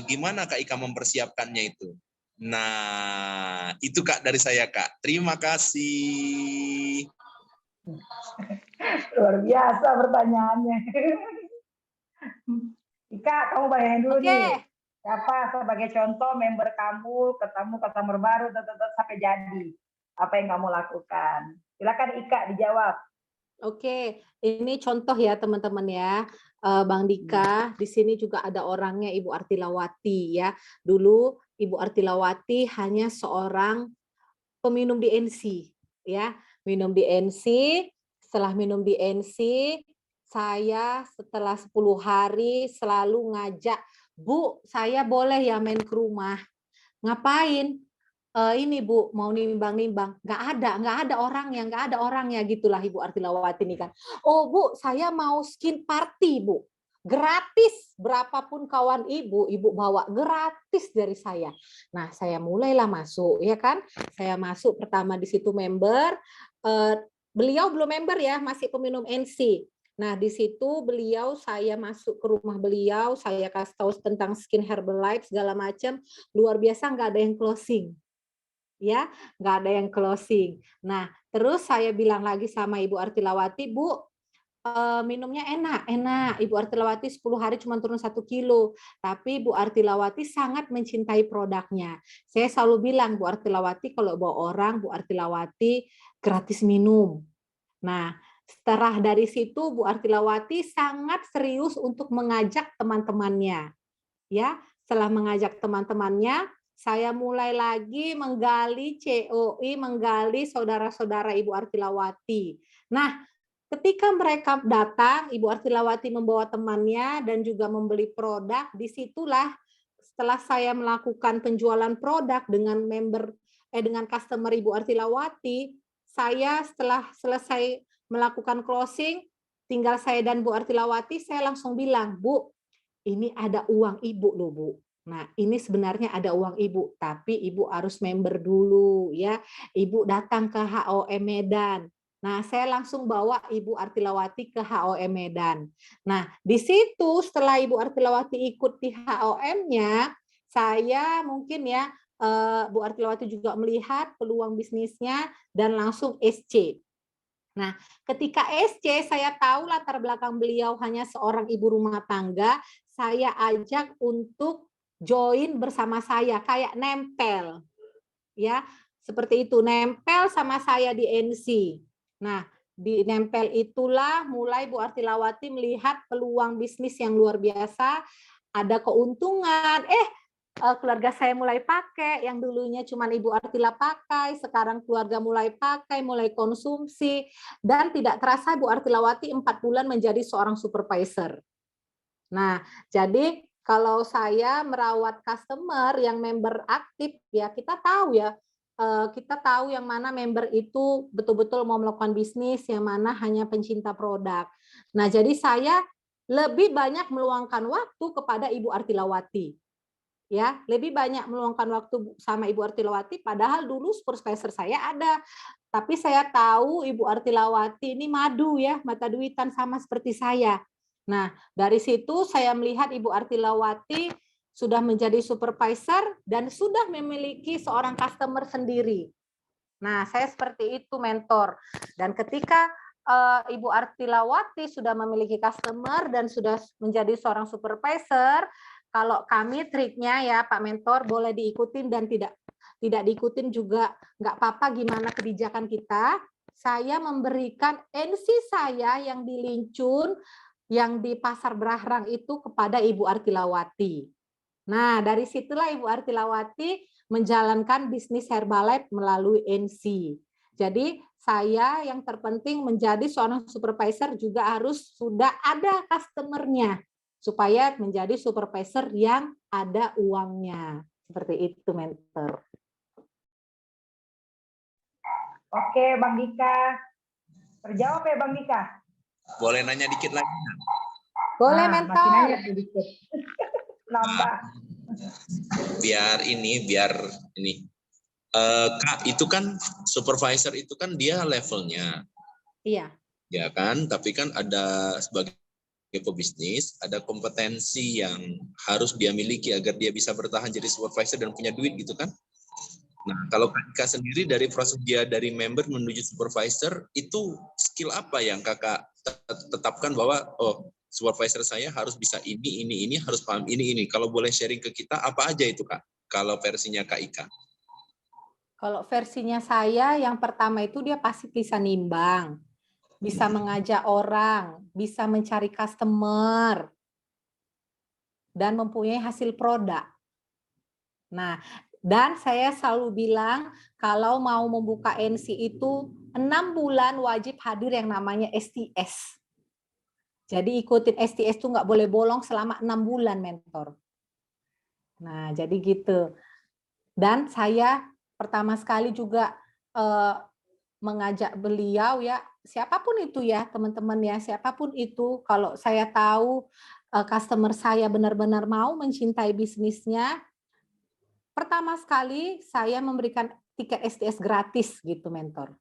gimana Kak Ika mempersiapkannya itu? Nah, itu Kak dari saya Kak. Terima kasih. Luar biasa pertanyaannya. Ika, kamu bayangin dulu Oke. nih. Siapa sebagai contoh member kamu ketemu customer baru sampai jadi. Apa yang kamu lakukan? Silakan Ika dijawab. Oke, ini contoh ya teman-teman ya. Bang Dika, di sini juga ada orangnya Ibu Artilawati ya. Dulu Ibu Artilawati hanya seorang peminum di NC ya. Minum di NC, setelah minum di NC, saya setelah 10 hari selalu ngajak, Bu, saya boleh ya main ke rumah. Ngapain? Ini Bu, mau nimbang-nimbang. Nggak ada orangnya gitulah Ibu Artilawati ini kan. Oh Bu, saya mau skin party Bu. Gratis, berapapun kawan ibu bawa gratis dari saya. Nah, saya mulailah masuk, ya kan? Saya masuk pertama di situ member. Beliau belum member ya, masih peminum NC. Nah, di situ saya masuk ke rumah beliau, saya kasih tahu tentang skin Herbalife segala macam. Luar biasa, nggak ada yang closing. Ya, nggak ada yang closing. Nah, terus saya bilang lagi sama Ibu Artilawati, Bu, minumnya enak. Ibu Artilawati 10 hari cuma turun 1 kilo. Tapi Bu Artilawati sangat mencintai produknya. Saya selalu bilang, Bu Artilawati kalau bawa orang, Bu Artilawati gratis minum. Nah, setelah dari situ Bu Artilawati sangat serius untuk mengajak teman-temannya. Ya, setelah mengajak teman-temannya, saya mulai lagi menggali COI, menggali saudara-saudara Ibu Artilawati. Nah, ketika mereka datang, Ibu Artilawati membawa temannya dan juga membeli produk, disitulah setelah saya melakukan penjualan produk dengan dengan customer Ibu Artilawati, saya setelah selesai melakukan closing, tinggal saya dan Bu Artilawati, saya langsung bilang, Bu, ini ada uang Ibu loh Bu. Nah, ini sebenarnya ada uang Ibu, tapi Ibu harus member dulu ya. Ibu datang ke HOM Medan. Nah, saya langsung bawa Ibu Artilawati ke HOM Medan. Nah, di situ setelah Ibu Artilawati ikut di HOM-nya, saya mungkin ya Bu Artilawati juga melihat peluang bisnisnya dan langsung SC. Nah, ketika SC saya tahu latar belakang beliau hanya seorang ibu rumah tangga, saya ajak untuk join bersama saya, kayak nempel. Ya, seperti itu, nempel sama saya di NC. Nah, di nempel itulah mulai Bu Artilawati melihat peluang bisnis yang luar biasa, ada keuntungan. Keluarga saya mulai pakai, yang dulunya cuma Ibu Artila pakai, sekarang keluarga mulai pakai, mulai konsumsi, dan tidak terasa Bu Artilawati 4 bulan menjadi seorang supervisor. Nah, jadi kalau saya merawat customer yang member aktif, ya kita tahu ya, kita tahu yang mana member itu betul-betul mau melakukan bisnis, yang mana hanya pencinta produk. Nah, jadi saya lebih banyak meluangkan waktu kepada Ibu Artilawati. Ya, lebih banyak meluangkan waktu sama Ibu Artilawati, padahal dulu supervisor saya ada. Tapi saya tahu Ibu Artilawati ini madu ya, mata duitan sama seperti saya. Nah, dari situ saya melihat Ibu Artilawati sudah menjadi supervisor dan sudah memiliki seorang customer sendiri. Nah, saya seperti itu mentor. Dan ketika Ibu Artilawati sudah memiliki customer dan sudah menjadi seorang supervisor, kalau kami triknya ya Pak Mentor boleh diikutin dan tidak diikutin juga nggak apa-apa, gimana kebijakan kita. Saya memberikan NC saya yang di Lincun, yang di Pasar Berahrang itu kepada Ibu Artilawati. Nah, dari situlah Ibu Artilawati menjalankan bisnis Herbalife melalui NC. Jadi saya yang terpenting menjadi seorang supervisor juga harus sudah ada customer-nya, supaya menjadi supervisor yang ada uangnya. Seperti itu, mentor. Oke, Bang Dika. Terjawab ya, Bang Dika? Boleh nanya dikit lagi? Boleh, Nah, mentor. masih nanya sedikit. Nambah. Biar ini. Kak, itu kan supervisor itu kan dia levelnya, Iya. ya kan? Tapi kan ada sebagai pebisnis, ada kompetensi yang harus dia miliki agar dia bisa bertahan jadi supervisor dan punya duit gitu kan? Nah, kalau Kak Ika sendiri dari proses dia dari member menuju supervisor, itu skill apa yang Kakak tetapkan bahwa oh supervisor saya harus bisa ini, harus paham ini. Kalau boleh sharing ke kita, apa aja itu Kak? Kalau versinya Kak Ika. Kalau versinya saya, yang pertama itu dia pasti bisa nimbang, bisa mengajak orang, bisa mencari customer, dan mempunyai hasil produk. Nah, dan saya selalu bilang, kalau mau membuka NC itu 6 bulan wajib hadir yang namanya STS. Jadi ikutin STS itu nggak boleh bolong selama 6 bulan, mentor. Nah, jadi gitu. Dan saya pertama sekali juga mengajak beliau ya, siapapun itu ya teman-teman ya, siapapun itu, kalau saya tahu customer saya benar-benar mau mencintai bisnisnya, pertama sekali saya memberikan tiket STS gratis gitu, mentor.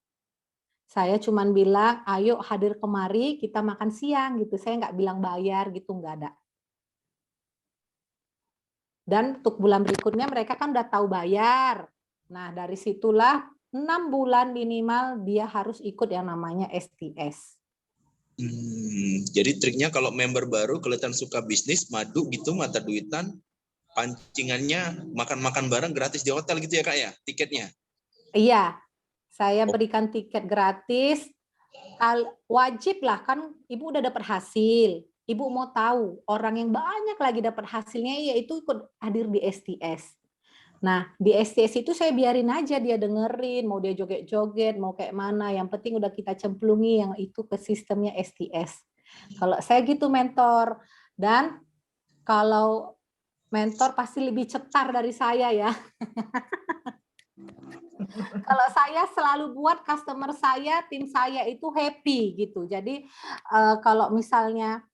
Saya cuman bilang, ayo hadir kemari kita makan siang gitu. Saya nggak bilang bayar gitu, nggak ada. Dan untuk bulan berikutnya mereka kan udah tahu bayar. Nah, dari situlah 6 bulan minimal dia harus ikut yang namanya STS. Jadi triknya kalau member baru kelihatan suka bisnis, madu gitu, mata duitan, pancingannya makan-makan bareng gratis di hotel gitu ya Kak ya, tiketnya? Iya, saya berikan tiket gratis. Wajib lah, kan Ibu udah dapat hasil. Ibu mau tahu orang yang banyak lagi dapat hasilnya, yaitu ikut hadir di STS. Nah, di STS itu saya biarin aja dia dengerin, mau dia joget-joget, mau kayak mana, yang penting udah kita cemplungi yang itu ke sistemnya STS. Kalau saya gitu, mentor. Dan kalau mentor pasti lebih cetar dari saya ya. Kalau saya selalu buat customer saya, tim saya itu happy gitu. Jadi kalau misalnya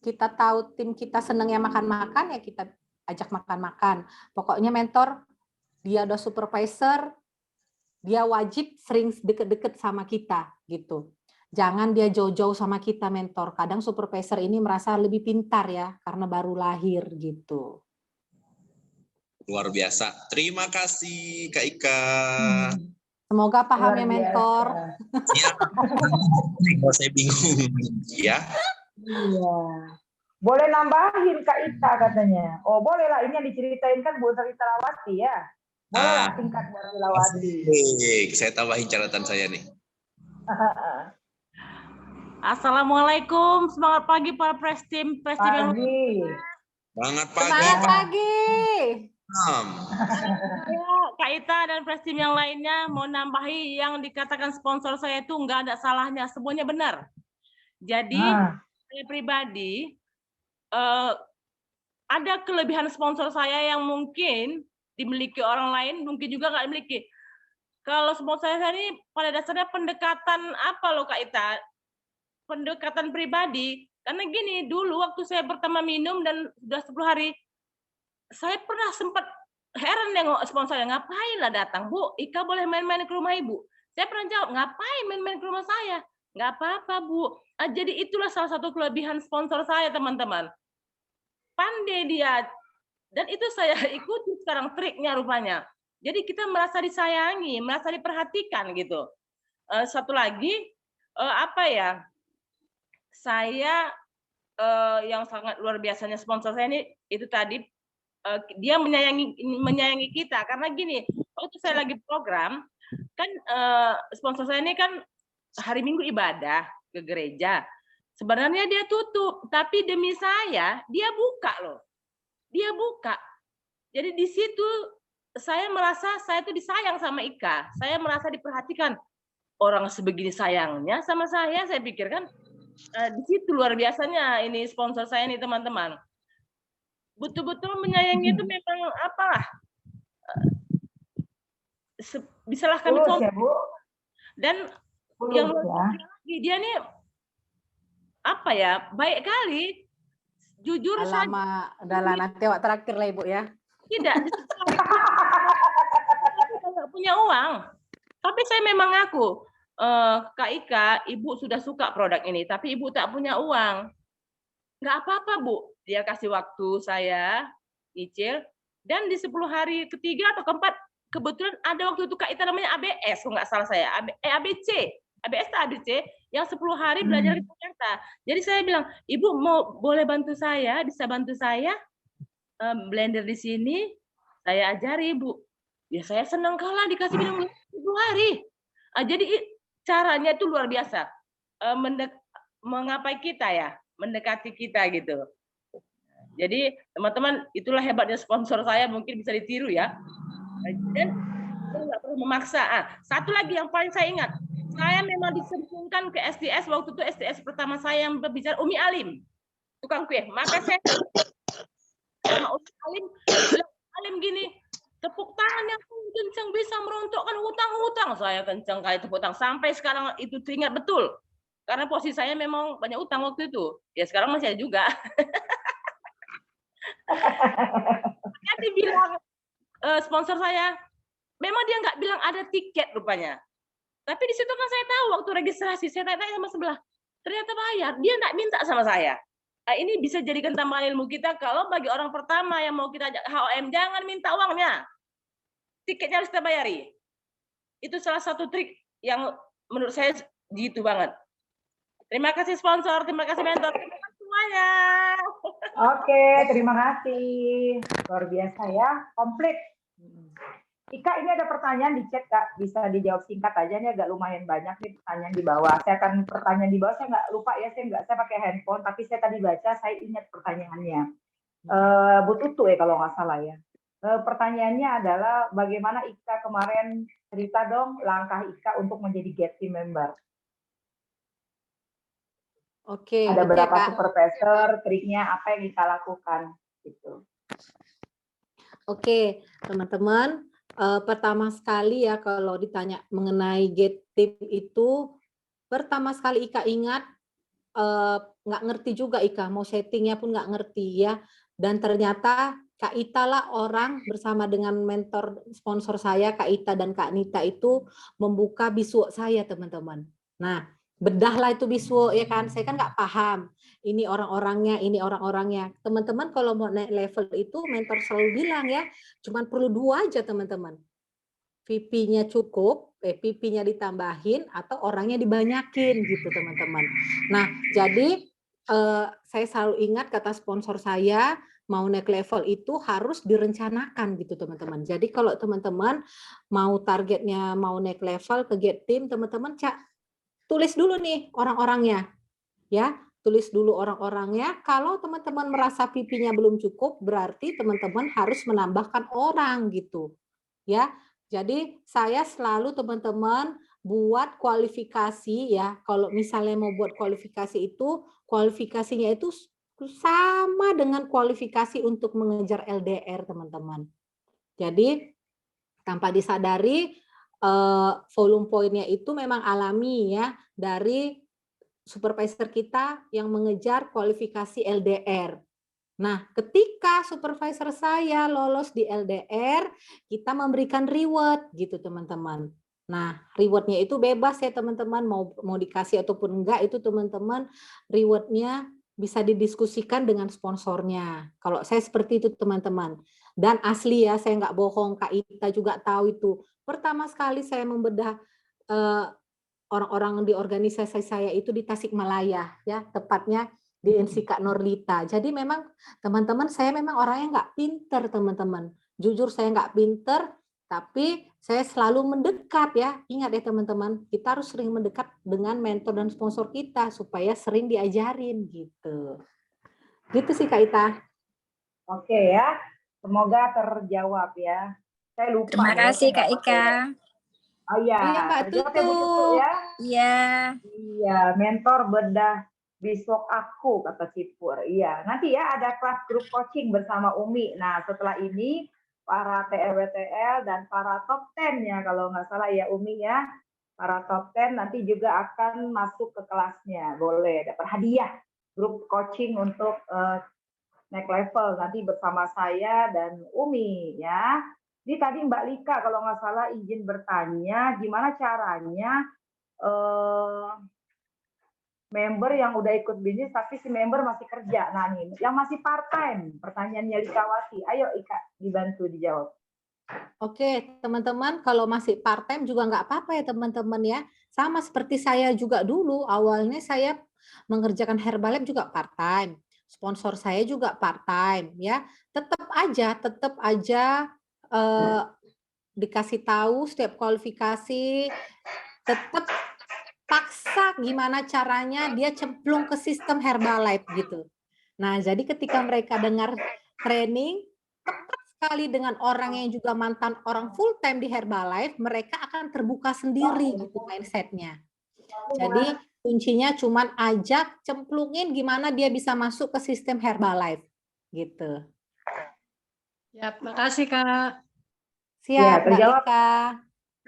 kita tahu tim kita senangnya makan-makan, ya kita ajak makan-makan. Pokoknya mentor, dia udah supervisor, dia wajib sering deket-deket sama kita gitu. Jangan dia jauh-jauh sama kita, mentor. Kadang supervisor ini merasa lebih pintar ya, karena baru lahir gitu. Luar biasa. Terima kasih Kak Ika. Semoga paham ya, mentor. Ya, saya bingung ya. Iya. Boleh nambahin Kak Ita katanya. Oh boleh lah, ini yang diceritain kan Bu Rita Lawati ya. Boleh lah tingkat Bu Rita Lawati. Saya tambahin catatan saya nih. Assalamualaikum, semangat pagi para press-team yang Semangat pagi. Semangat pagi. Ya, Kak Ita dan press-team yang lainnya mau nambahi yang dikatakan sponsor saya itu nggak ada salahnya, semuanya benar. Jadi saya pribadi ada kelebihan sponsor saya yang mungkin dimiliki orang lain, mungkin juga nggak dimiliki. Kalau sponsor saya ini pada dasarnya pendekatan apa loh Kak Ita? Pendekatan pribadi. Karena gini, dulu waktu saya pertama minum dan sudah 10 hari, saya pernah sempat heran nengok sponsornya, ngapain lah datang, Bu, Ika boleh main-main ke rumah Ibu. Saya pernah jawab, ngapain main-main ke rumah saya? Nggak apa-apa, Bu. Jadi itulah salah satu kelebihan sponsor saya, teman-teman. Pandai dia. Dan itu saya ikuti sekarang triknya rupanya. Jadi kita merasa disayangi, merasa diperhatikan gitu. Satu lagi, saya yang sangat luar biasanya sponsor saya ini, itu tadi, dia menyayangi kita. Karena gini, waktu saya lagi program, kan sponsor saya ini kan hari Minggu ibadah ke gereja. Sebenarnya dia tutup, tapi demi saya, dia buka loh. Dia buka. Jadi di situ saya merasa saya tuh disayang sama Ika. Saya merasa diperhatikan. Orang sebegini sayangnya sama saya pikirkan di situ luar biasanya ini sponsor saya nih, teman-teman. Betul-betul menyayangi itu memang apalah. Bisalah kami ya, Bu. Dan yang lagi dia nih apa ya, baik kali. Jujur saja. Udah lah, nanti awak terakhir lah Ibu ya. Tidak. Nggak punya uang. Tapi saya memang ngaku, Kak Ika, Ibu sudah suka produk ini, tapi Ibu tak punya uang. Nggak apa-apa, Bu. Dia kasih waktu saya nyicil, dan di 10 hari ketiga atau keempat, kebetulan ada waktu itu Kak Ita namanya ABS, kalau nggak salah saya, ABC. ABS atau ABC, yang 10 hari belajar di Jakarta. Jadi saya bilang, Ibu boleh bantu saya, bisa bantu saya blender di sini, saya ajari, Bu. Ya saya senang kalah dikasih minum 10 hari. Jadi caranya itu luar biasa. Mengapai kita ya, mendekati kita gitu. Jadi teman-teman, itulah hebatnya sponsor saya, mungkin bisa ditiru ya. Dan saya nggak perlu memaksa. Satu lagi yang paling saya ingat, saya memang disempurnakan ke SDS, waktu itu SDS pertama saya yang berbicara Umi Alim, tukang kue. Maka saya sama Umi Alim, Alim gini, tepuk tangan yang kencang bisa merontokkan hutang-hutang. Saya kencang kayak tepuk tangan. Sampai sekarang itu teringat betul. Karena posisi saya memang banyak utang waktu itu. Ya sekarang masih ada juga. Dia bilang, sponsor saya, memang dia nggak bilang ada tiket rupanya. Tapi di situ kan saya tahu waktu registrasi, saya tanya sama sebelah, ternyata bayar. Dia nggak minta sama saya. Ini bisa jadikan tambahan ilmu kita kalau bagi orang pertama yang mau kita ajak HOM, jangan minta uangnya. Tiketnya harus kita bayari. Itu salah satu trik yang menurut saya gitu banget. Terima kasih sponsor, terima kasih mentor, terima kasih semuanya. Oke, terima kasih. Luar biasa ya, komplit. Ika, ini ada pertanyaan di chat, Kak. Bisa dijawab singkat aja, nih agak lumayan banyak nih pertanyaan di bawah. Saya akan pertanyaan di bawah, saya nggak lupa ya, saya pakai handphone, tapi saya tadi baca, saya ingat pertanyaannya. Bu Tutu ya kalau nggak salah ya. Pertanyaannya adalah bagaimana Ika kemarin, cerita dong langkah Ika untuk menjadi Get Team member. Oke. Ada berapa Kak. supervisor, triknya apa yang Ika lakukan gitu. Oke, teman-teman. Pertama sekali ya kalau ditanya mengenai Get Team itu, pertama sekali Ika ingat, nggak ngerti juga Ika, mau settingnya pun nggak ngerti ya. Dan ternyata Kak Ita lah orang bersama dengan mentor sponsor saya, Kak Ita dan Kak Nita itu membuka Biswo saya teman-teman. Nah, bedahlah itu Biswo ya kan, saya kan nggak paham. Ini orang-orangnya, ini orang-orangnya. Teman-teman kalau mau naik level itu mentor selalu bilang ya, cuman perlu 2 aja teman-teman. VP-nya cukup, PP-nya ditambahin atau orangnya dibanyakin gitu teman-teman. Nah, jadi saya selalu ingat kata sponsor saya, mau naik level itu harus direncanakan gitu teman-teman. Jadi kalau teman-teman mau targetnya mau naik level ke Get Team, teman-teman tulis dulu nih orang-orangnya. Ya, tulis dulu orang-orangnya. Kalau teman-teman merasa PP-nya belum cukup, berarti teman-teman harus menambahkan orang gitu. Ya. Jadi saya selalu teman-teman buat kualifikasi ya. Kalau misalnya mau buat kualifikasi itu, kualifikasinya itu sama dengan kualifikasi untuk mengejar LDR teman-teman. Jadi tanpa disadari volume poinnya itu memang alami ya dari supervisor kita yang mengejar kualifikasi LDR. Nah, ketika supervisor saya lolos di LDR, kita memberikan reward gitu teman-teman. Nah, rewardnya itu bebas ya teman-teman, mau dikasih ataupun enggak itu teman-teman, rewardnya bisa didiskusikan dengan sponsornya. Kalau saya seperti itu teman-teman. Dan asli ya, saya nggak bohong, Kak Ita juga tahu itu. Pertama sekali saya membedah orang-orang di organisasi saya itu di Tasikmalaya, ya tepatnya di NSIKA Norlita. Jadi memang teman-teman saya memang orangnya nggak pinter teman-teman. Jujur saya nggak pinter, tapi saya selalu mendekat ya. Ingat ya teman-teman, kita harus sering mendekat dengan mentor dan sponsor kita supaya sering diajarin gitu. Gitu sih Kak Ita. Oke ya, semoga terjawab ya. Saya lupa. Terima kasih Kak Ika. Oh iya, Mbak Tutu. Ya. Iya. Iya, mentor bedah besok aku kata Cipur. Iya, nanti ya ada kelas grup coaching bersama Umi. Nah, setelah ini para TLWTL dan para top 10 ya kalau nggak salah ya Umi ya. Para top 10 nanti juga akan masuk ke kelasnya. Boleh dapat hadiah grup coaching untuk naik level nanti bersama saya dan Umi ya. Jadi tadi Mbak Lika kalau nggak salah izin bertanya, gimana caranya member yang udah ikut bisnis tapi si member masih kerja. Nah nih, yang masih part time, pertanyaannya Likawati. Ayo Ika, dibantu dijawab. Oke, teman-teman, kalau masih part time juga nggak apa-apa ya teman-teman ya. Sama seperti saya juga dulu, awalnya saya mengerjakan Herbalife juga part time. Sponsor saya juga part time ya. Tetap aja dikasih tahu setiap kualifikasi, tetap paksa gimana caranya dia cemplung ke sistem Herbalife gitu. Nah, jadi ketika mereka dengar training, tepat sekali dengan orang yang juga mantan orang full time di Herbalife, mereka akan terbuka sendiri gitu mindsetnya. Jadi kuncinya cuman ajak, cemplungin gimana dia bisa masuk ke sistem Herbalife gitu. Ya, makasih Kak. Siap, Mbak terjawab. Lika.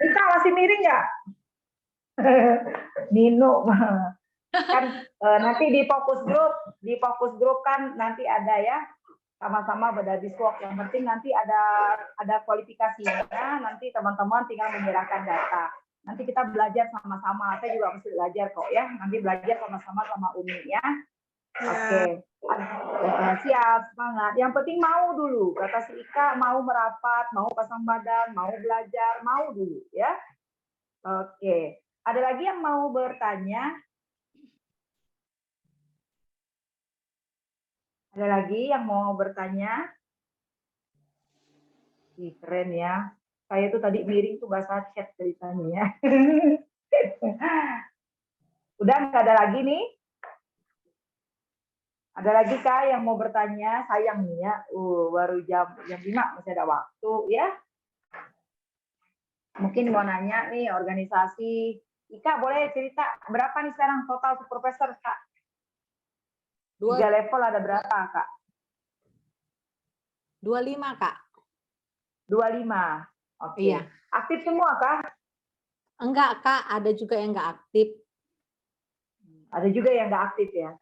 Lika masih miring nggak? Nino. Kan nanti di fokus grup kan nanti ada ya, sama-sama berdiskusi. Yang penting nanti ada kualifikasinya, nanti teman-teman tinggal menyerahkan data. Nanti kita belajar sama-sama. Saya juga mesti belajar kok ya. Nanti belajar sama-sama sama Umi ya. Oke. Siap, semangat. Yang penting mau dulu. Kata si Ika, mau merapat, mau pasang badan, mau belajar, mau dulu ya. Oke. Ada lagi yang mau bertanya? Ada lagi yang mau bertanya? Ih, keren ya. Saya tuh tadi miring tuh bahasa chat ceritanya ya. Udah nggak ada lagi nih? Ada lagi Kak yang mau bertanya? Sayang nih ya, baru jam 5 masih ada waktu ya. Mungkin mau nanya nih organisasi. Ika boleh cerita berapa nih sekarang total supervisor Kak? 3 level ada berapa Kak? 25 Kak. 25. Oke. Iya. Aktif semua Kak? Enggak Kak, ada juga yang enggak aktif. Ada juga yang enggak aktif ya?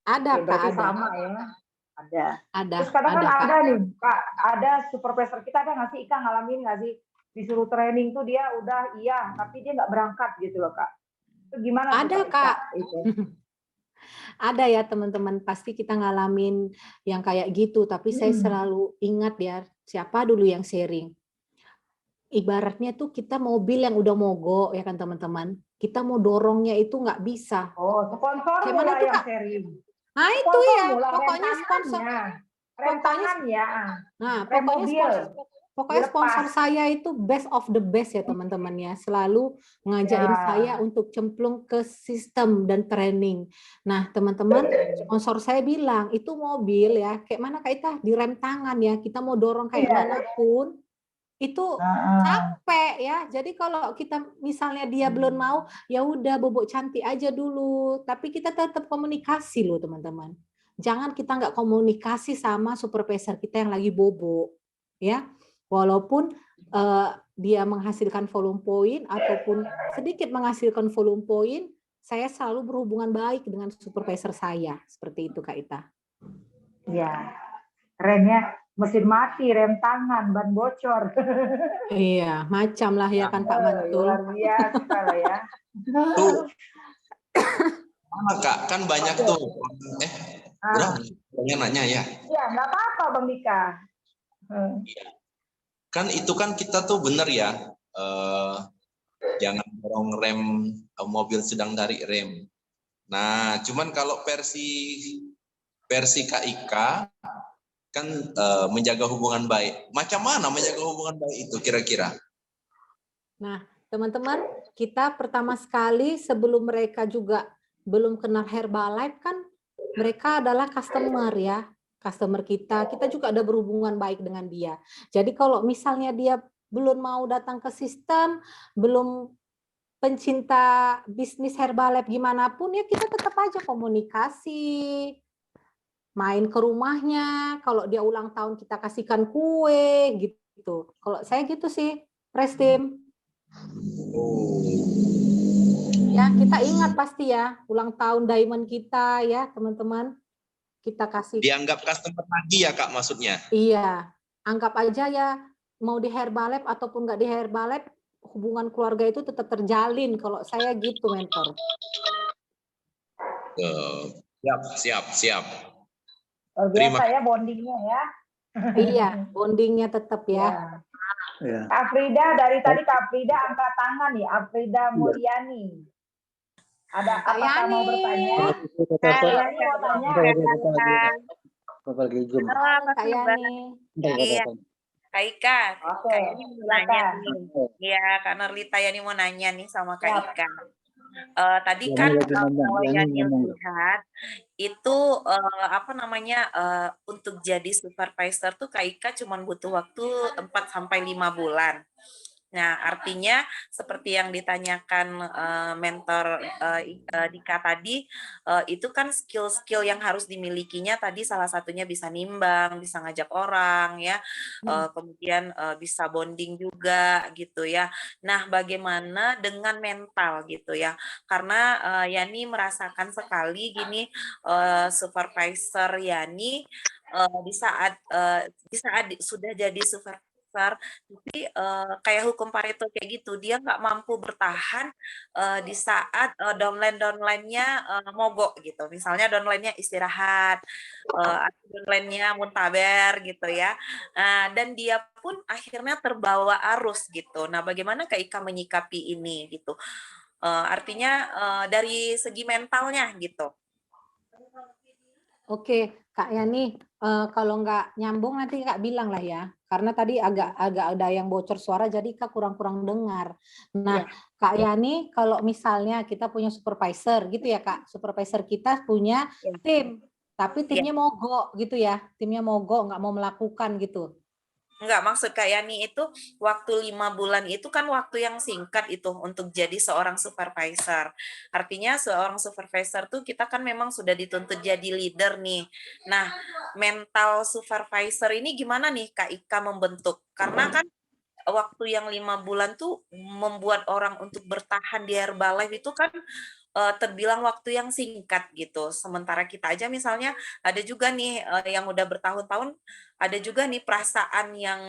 Ada Oke, Kak, berarti ada. sama ya? Ada. Ada. Terus kadang kan Kak. ada nih Kak, ada supervisor kita ada nggak sih Ika ngalamin nggak sih? Disuruh training tuh dia udah iya, tapi dia nggak berangkat gitu loh Kak. Itu gimana Ada tuh Kak. Itu? Ada ya teman-teman, pasti kita ngalamin yang kayak gitu, tapi saya selalu ingat ya, siapa dulu yang sharing. Ibaratnya tuh kita mobil yang udah mogok ya kan teman-teman, kita mau dorongnya itu nggak bisa. Oh, sponsor Gimana mulai tuh yang Kak? sharing. Nah itu Sponsor ya, mulai pokoknya sponsor. rentangannya. Nah, rem pokoknya sponsor saya itu best of the best ya teman-teman ya, selalu ngajakin saya untuk cemplung ke sistem dan training. Nah teman-teman, sponsor saya bilang itu mobil ya, kayak mana Kak Ita, di rem tangan ya, kita mau dorong kayak manapun itu capek ya. Jadi kalau kita misalnya dia belum mau, ya udah bobok cantik aja dulu. Tapi kita tetap komunikasi loh teman-teman. Jangan kita nggak komunikasi sama supervisor kita yang lagi bobok ya. Walaupun dia menghasilkan volume point ataupun sedikit menghasilkan volume point, saya selalu berhubungan baik dengan supervisor saya. Seperti itu Kak Ita. Ya, keren ya. Mesin mati, rem tangan, ban bocor. Iya, macam lah ya kan Pak Mantul. Luar biasa lah ya. Tuh. Kak, kan banyak tuh. Udah, nanya ya. Iya, nggak apa-apa Bang Dika. Kan itu kan kita tuh bener ya. Jangan dorong rem mobil sedang dari rem. Nah, cuman kalau versi KIK kan menjaga hubungan baik. Macam mana menjaga hubungan baik itu kira-kira? Nah, teman-teman, kita pertama sekali sebelum mereka juga belum kenal Herbalife kan mereka adalah customer ya. Customer kita juga ada berhubungan baik dengan dia. Jadi kalau misalnya dia belum mau datang ke sistem, belum pencinta bisnis Herbalife gimana pun ya kita tetap aja komunikasi. Main ke rumahnya, kalau dia ulang tahun kita kasihkan kue gitu. Kalau saya gitu sih, Prestim. Ya, kita ingat pasti ya, ulang tahun Diamond kita ya, teman-teman. Kita kasih. Dianggap customer lagi ya Kak maksudnya? Iya, anggap aja ya mau di Herbalife ataupun nggak di Herbalife, hubungan keluarga itu tetap terjalin. Kalau saya gitu, mentor. Siap. Luar biasa ya bondingnya ya. Iya, bondingnya tetap ya. Kak Frida, dari tadi Kak Frida angkat tangan nih, Afrida Mulyani. Ada apakah mau bertanya? Kak Yani mau tanya? Kak Yani. Iya, Kak Ika. Oke, Kak Yani mau nanya silakan. nih. Iya, Kak Norlita Yani mau nanya nih sama Kak Siap. Ika. Tadi kan kalau Yani lihat itu untuk jadi supervisor tuh Kak Ika cuma butuh waktu 4 sampai 5 bulan. Nah, artinya seperti yang ditanyakan mentor Dika tadi, itu kan skill-skill yang harus dimilikinya tadi salah satunya bisa nimbang, bisa ngajak orang ya, kemudian bisa bonding juga gitu ya. Nah, bagaimana dengan mental gitu ya? Karena Yani merasakan sekali gini, supervisor Yani di saat sudah jadi supervisor tapi kayak hukum Pareto kayak gitu, dia nggak mampu bertahan di saat downline-nya mogok gitu. Misalnya downline-nya istirahat, atau downline-nya muntaber gitu ya. Dan dia pun akhirnya terbawa arus gitu. Nah, bagaimana Kak Ika menyikapi ini gitu? Artinya dari segi mentalnya gitu. Oke, Kak Yani, kalau nggak nyambung nanti Kak bilang lah ya. Karena tadi agak ada yang bocor suara, jadi Kak kurang dengar. Nah, Kak Yani, kalau misalnya kita punya supervisor gitu ya Kak, supervisor kita punya tim, tapi timnya mogok gitu ya, timnya mogok, nggak mau melakukan gitu. Enggak, maksud Kak Yani itu waktu 5 bulan itu kan waktu yang singkat itu untuk jadi seorang supervisor. Artinya seorang supervisor tuh kita kan memang sudah dituntut jadi leader nih. Nah, mental supervisor ini gimana nih Kak Ika membentuk? Karena kan waktu yang 5 bulan tuh membuat orang untuk bertahan di Herbalife itu kan terbilang waktu yang singkat gitu. Sementara kita aja misalnya ada juga nih yang udah bertahun-tahun, ada juga nih perasaan yang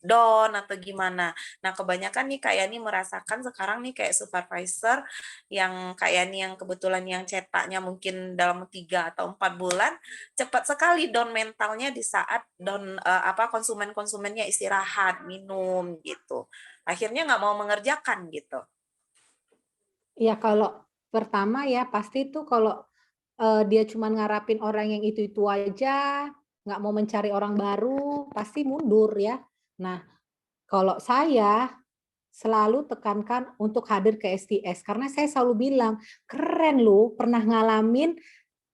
down atau gimana. Nah, kebanyakan nih Kak Yani merasakan sekarang nih kayak supervisor yang Kak Yani yang kebetulan yang cetaknya mungkin dalam 3 atau 4 bulan, cepat sekali down mentalnya di saat down konsumen-konsumennya istirahat, minum gitu. Akhirnya nggak mau mengerjakan gitu. Ya kalau pertama ya pasti tuh kalau dia cuma ngarapin orang yang itu aja, nggak mau mencari orang baru, pasti mundur ya. Nah, kalau saya selalu tekankan untuk hadir ke STS, karena saya selalu bilang, keren loh, pernah ngalamin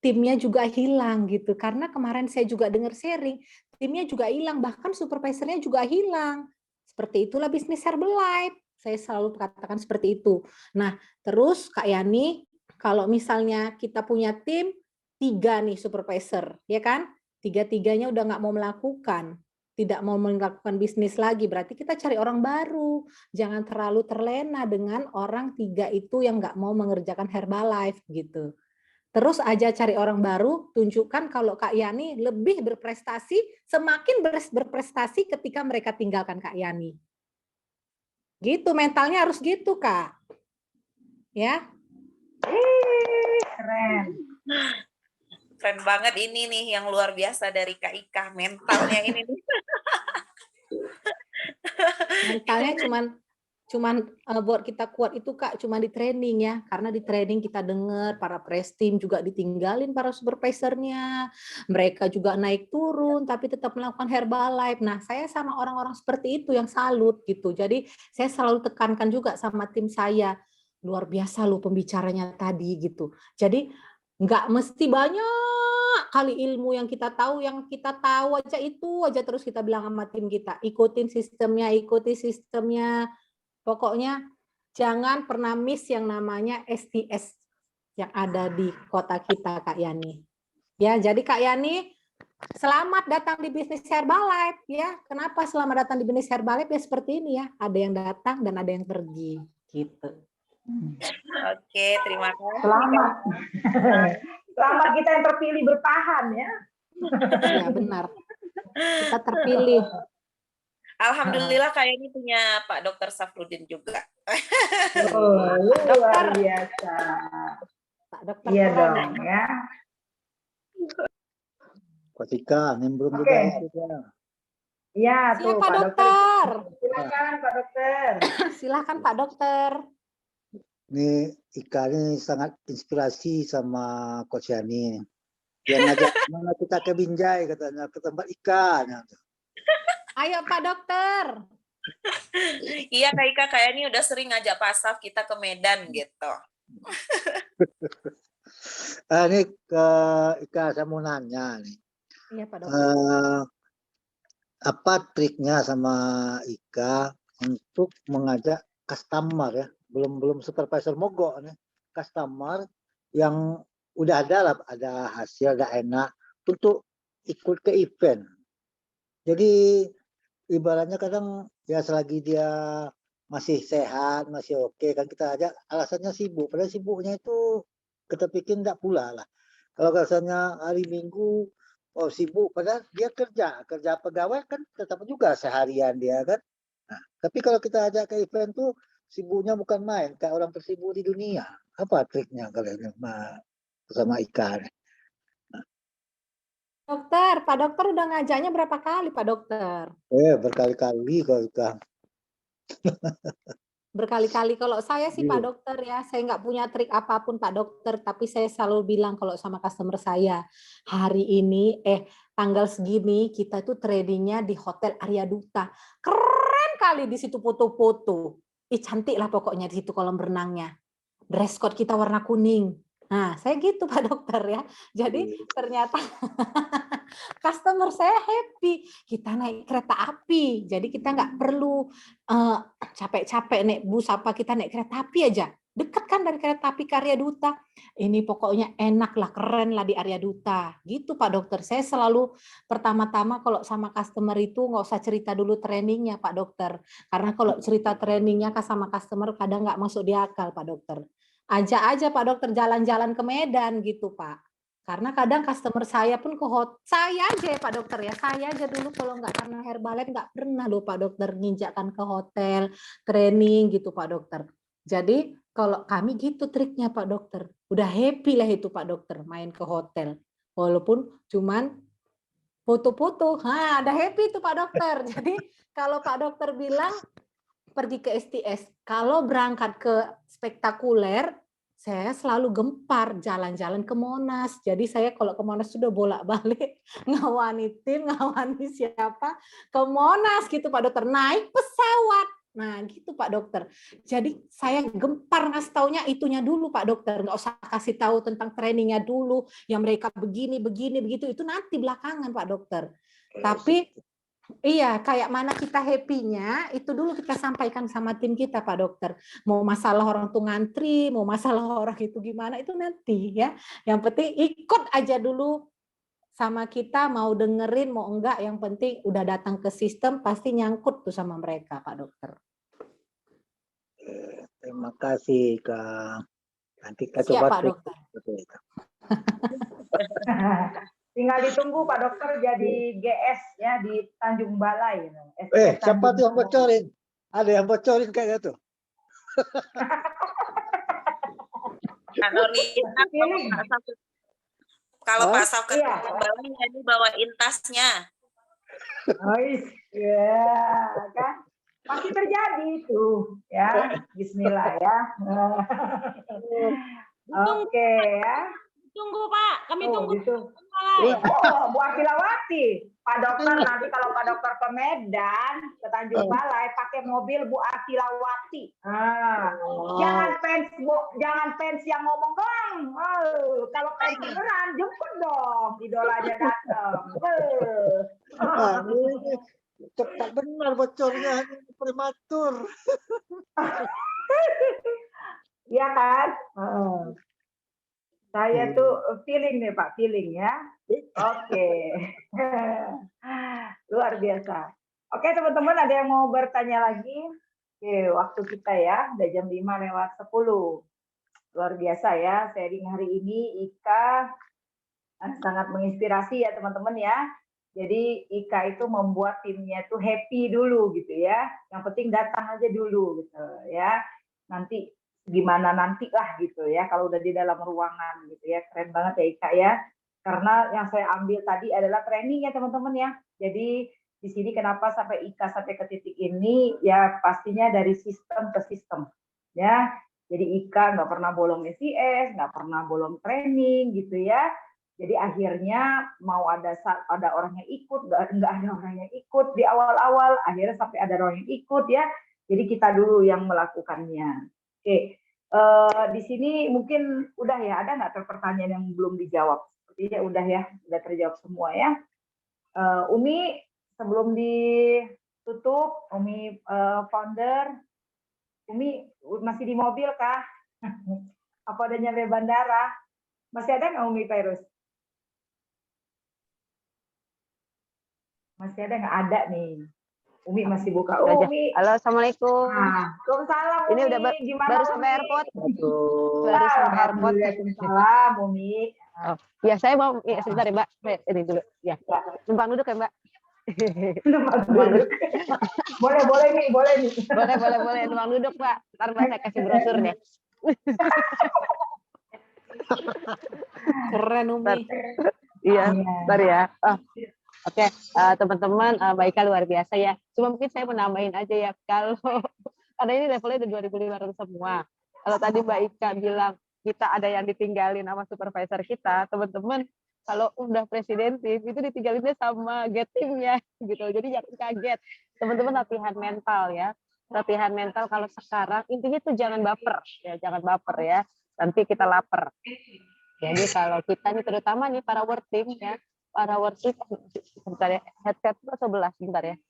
timnya juga hilang gitu. Karena kemarin saya juga dengar sharing, timnya juga hilang, bahkan supervisornya juga hilang. Seperti itulah bisnis Herbalife. Saya selalu katakan seperti itu. Nah, terus Kak Yani, kalau misalnya kita punya tim 3 nih supervisor, ya kan? 3-3-nya udah nggak mau melakukan, tidak mau melakukan bisnis lagi, berarti kita cari orang baru. Jangan terlalu terlena dengan orang 3 itu yang nggak mau mengerjakan Herbalife gitu. Terus aja cari orang baru, tunjukkan kalau Kak Yani lebih berprestasi, semakin berprestasi ketika mereka tinggalkan Kak Yani. Gitu, mentalnya harus gitu, Kak. Ya. Keren. Keren banget ini nih yang luar biasa dari Kak Ika, mentalnya ini nih. Mentalnya cuman buat kita kuat itu Kak, cuma di training ya. Karena di training kita dengar para press team juga ditinggalin para supervisornya. Mereka juga naik turun tapi tetap melakukan Herbalife. Nah, saya sama orang-orang seperti itu yang salut gitu. Jadi saya selalu tekankan juga sama tim saya. Luar biasa loh pembicaranya tadi gitu. Jadi nggak mesti banyak kali ilmu yang kita tahu aja itu aja terus kita bilang sama tim kita, ikuti sistemnya. Pokoknya jangan pernah miss yang namanya STS yang ada di kota kita, Kak Yani. Ya, jadi Kak Yani, selamat datang di bisnis Herbalife ya. Kenapa selamat datang di bisnis Herbalife ya seperti ini ya. Ada yang datang dan ada yang pergi gitu. Oke, terima kasih. Selamat. Selamat kita yang terpilih bertahan ya. Ya, benar. Kita terpilih. Alhamdulillah kayak ini punya Pak Dr. Safrudin juga. Oh, luar Dokter. biasa. Pak Dokter Iya keren. dong ya. Pak Tika, nimbrung Oke. juga itu ya. Iya tuh Siap, Pak Pak Dokter. Silakan Pak Dokter. Silakan Pak Dokter. Ini Ika ini sangat inspirasi sama Coach Yani. Dia ngajak mana kita ke Binjai katanya, ke tempat ikan. Ayo Pak Dokter. Iya Kak Ika kayak ini udah sering ngajak Pak Saf kita ke Medan gitu. Ini ke Ika saya mau nanya nih. Iya Pak Dokter. Apa triknya sama Ika untuk mengajak customer ya, belum supervisor mogok nih, customer yang udah ada lah, ada hasil, ada enak untuk ikut ke event. Jadi ibaratnya kadang ya selagi dia masih sehat, masih oke kan kita ajak, alasannya sibuk. Padahal sibuknya itu kita pikir enggak pula lah. Kalau alasannya hari Minggu oh sibuk, padahal dia kerja pegawai kan tetap juga seharian dia kan. Nah, tapi kalau kita ajak ke event tuh sibuknya bukan main, kayak orang tersibuk di dunia. Apa triknya kalian sama Ika? Dokter, Pak Dokter udah ngajaknya berapa kali Pak Dokter? Berkali-kali kalau Ika. Berkali-kali. Kalau saya sih Pak Dokter ya, saya nggak punya trik apapun Pak Dokter, tapi saya selalu bilang kalau sama customer saya, hari ini, tanggal segini kita itu trainingnya di Hotel Arya Duta. Keren kali di situ foto-foto. Cantik lah pokoknya di situ kolam renangnya. Dress code kita warna kuning. Nah, saya gitu Pak Dokter ya. Jadi ternyata customer saya happy. Kita naik kereta api. Jadi kita nggak perlu capek-capek naik bus apa, kita naik kereta api aja. Dekat kan dari kereta api ke Arya Duta. Ini pokoknya enak lah, keren lah di Arya Duta. Gitu Pak Dokter. Saya selalu pertama-tama kalau sama customer itu nggak usah cerita dulu trainingnya Pak Dokter. Karena kalau cerita trainingnya sama customer kadang nggak masuk di akal Pak Dokter. Ajak aja Pak Dokter jalan-jalan ke Medan gitu Pak. Karena kadang customer saya pun ke hotel, saya aja ya Pak Dokter ya, saya aja dulu kalau nggak karena Herbalife nggak pernah loh Pak Dokter nginjakkan ke hotel, training gitu Pak Dokter. Jadi kalau kami gitu triknya Pak Dokter, udah happy lah itu Pak Dokter main ke hotel. Walaupun cuman foto-foto, udah happy itu Pak Dokter. Jadi kalau Pak Dokter bilang pergi ke STS, kalau berangkat ke spektakuler, saya selalu gempar jalan-jalan ke Monas. Jadi saya kalau ke Monas sudah bolak-balik ngawani tim, ngawani siapa ke Monas gitu Pak Dokter, naik pesawat. Nah gitu Pak Dokter. Jadi saya gempar ngasih taunya itunya dulu Pak Dokter, nggak usah kasih tahu tentang trainingnya dulu, yang mereka begini begitu itu nanti belakangan Pak Dokter. Tapi iya, kayak mana kita happy-nya, itu dulu kita sampaikan sama tim kita, Pak Dokter. Mau masalah orang tuh ngantri, mau masalah orang itu gimana, itu nanti ya. Yang penting ikut aja dulu sama kita, mau dengerin, mau enggak, yang penting udah datang ke sistem, pasti nyangkut tuh sama mereka, Pak Dokter. Terima kasih, Kak. Nanti kita Siap, coba Pak Dokter. Tinggal ditunggu Pak Dokter jadi GS ya di Tanjung Balai. Siapa tuh yang bocorin? Ada yang bocorin kayak gitu. Kalau Pak Saf ke Tanjung Balai jadi bawain tasnya. Ya kan? Pasti terjadi itu ya. Bismillah ya. Oke ya. Tunggu Pak, kami tunggu. Gitu. Bu Akilawati, Pak Dokter nanti kalau Pak Dokter ke Medan, ke Tanjung Balai, pakai mobil Bu Akilawati. Jangan fans yang ngomong doang. Kalau fans beneran, jemput dong, idolanya datang. Cepat benar bocornya, prematur. Iya kan? Saya tuh feeling nih Pak, feeling ya. Oke. Luar biasa. Oke teman-teman, ada yang mau bertanya lagi? Oke, waktu kita ya, udah jam 5:10. Luar biasa ya, sharing hari ini Ika sangat menginspirasi ya teman-teman ya. Jadi Ika itu membuat timnya itu happy dulu gitu ya. Yang penting datang aja dulu gitu ya. Nanti gimana nanti lah gitu ya. Kalau udah di dalam ruangan gitu ya. Keren banget ya Ika ya. Karena yang saya ambil tadi adalah training ya teman-teman ya. Jadi di sini kenapa sampai Ika sampai ke titik ini ya pastinya dari sistem ke sistem ya. Jadi Ika nggak pernah bolong SIS, nggak pernah bolong training gitu ya. Jadi akhirnya mau ada orang yang ikut, nggak ada orang yang ikut di awal-awal, akhirnya sampai ada orang yang ikut ya. Jadi kita dulu yang melakukannya. Oke, di sini mungkin udah ya, ada nggak pertanyaan yang belum dijawab? Sepertinya udah ya, udah terjawab semua ya. Umi, sebelum ditutup, Umi founder, Umi masih di mobil kah? Apa udah nyampe bandara? Masih ada nggak Umi Virus? Masih ada nggak? Ada nih. Umi masih buka. Udah aja. Umi. Halo, assalamualaikum. Waalaikumsalam Umi. Ini udah gimana baru Umi? sampai airport. Baru sampai airport. Waalaikumsalam Umi. Oh, ya saya mau sebentar ya Mbak. Ini dulu. Ya. Numpang duduk ya Mbak. Numpang duduk. boleh nih, boleh nih. Boleh. Numpang duduk Mbak. Ntar Mbak saya kasih brosur deh. Keren Umi. Iya, ntar ya. Oke, teman-teman, Mbak Ika luar biasa ya. Cuma mungkin saya mau nambahin aja ya, kalau karena ini levelnya udah 2.500 semua. Kalau tadi Mbak Ika bilang kita ada yang ditinggalin sama supervisor kita, teman-teman, kalau udah presiden tim itu ditinggalinnya sama get timnya gitu. Jadi jangan kaget. Teman-teman latihan mental ya. Latihan mental kalau sekarang intinya tuh jangan baper ya. Nanti kita lapar. Jadi kalau kita nih terutama nih para work team ya. Para worship, bentar ya, headset sebelah, bentar ya.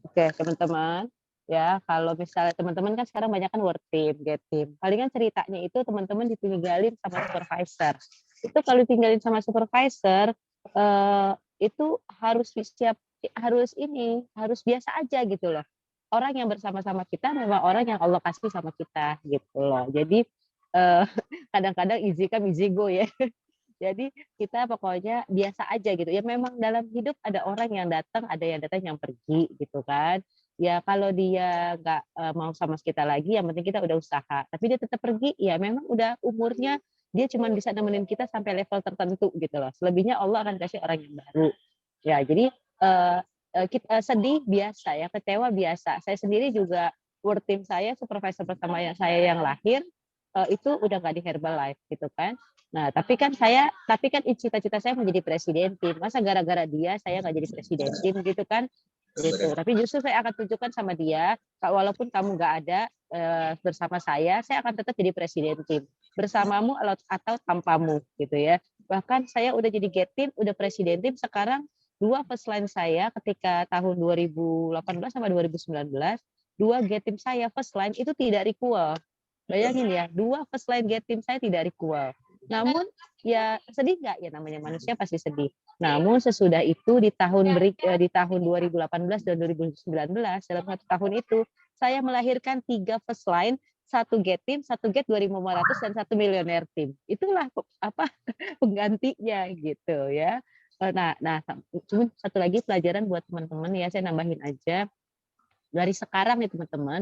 Oke, teman-teman, ya kalau misalnya teman-teman kan sekarang banyak kan work team, get team. Palingan ceritanya itu teman-teman ditinggalin sama supervisor. Itu kalau ditinggalin sama supervisor, itu harus biasa aja gitu loh. Orang yang bersama-sama kita memang orang yang Allah kasih sama kita gitu loh. Jadi kadang-kadang easy come easy go ya. Jadi kita pokoknya biasa aja gitu. Ya memang dalam hidup ada orang yang datang, ada yang datang yang pergi gitu kan. Ya kalau dia nggak mau sama kita lagi, yang penting kita udah usaha. Tapi dia tetap pergi, ya memang udah umurnya dia cuma bisa nemenin kita sampai level tertentu gitu loh. Selebihnya Allah akan kasih orang yang baru. Ya jadi kita sedih biasa ya, kecewa biasa. Saya sendiri juga work team saya, supervisor pertama saya yang lahir itu udah nggak di Herbalife gitu kan. Nah tapi kan cita-cita saya menjadi presiden tim. Masa gara-gara dia saya nggak jadi presiden tim gitu kan? Gitu. Tapi justru saya akan tunjukkan sama dia, walaupun kamu nggak ada bersama saya akan tetap jadi presiden tim. Bersamamu atau tanpamu gitu ya. Bahkan saya udah jadi get team, udah presiden tim sekarang. 2 first line saya ketika tahun 2018 sama 2019, 2 get team saya first line itu tidak recall. Bayangin ya, 2 first line get team saya tidak recall. Namun ya sedih nggak ya, namanya manusia pasti sedih. Namun sesudah itu di tahun 2018 dan 2019 dalam 1 tahun itu saya melahirkan 3 first line, 1 get team, 1 get 2.500 dan 1 millionaire team. Itulah penggantinya gitu ya. Nah, cuma satu lagi pelajaran buat teman-teman ya, saya nambahin aja. Dari sekarang nih teman-teman,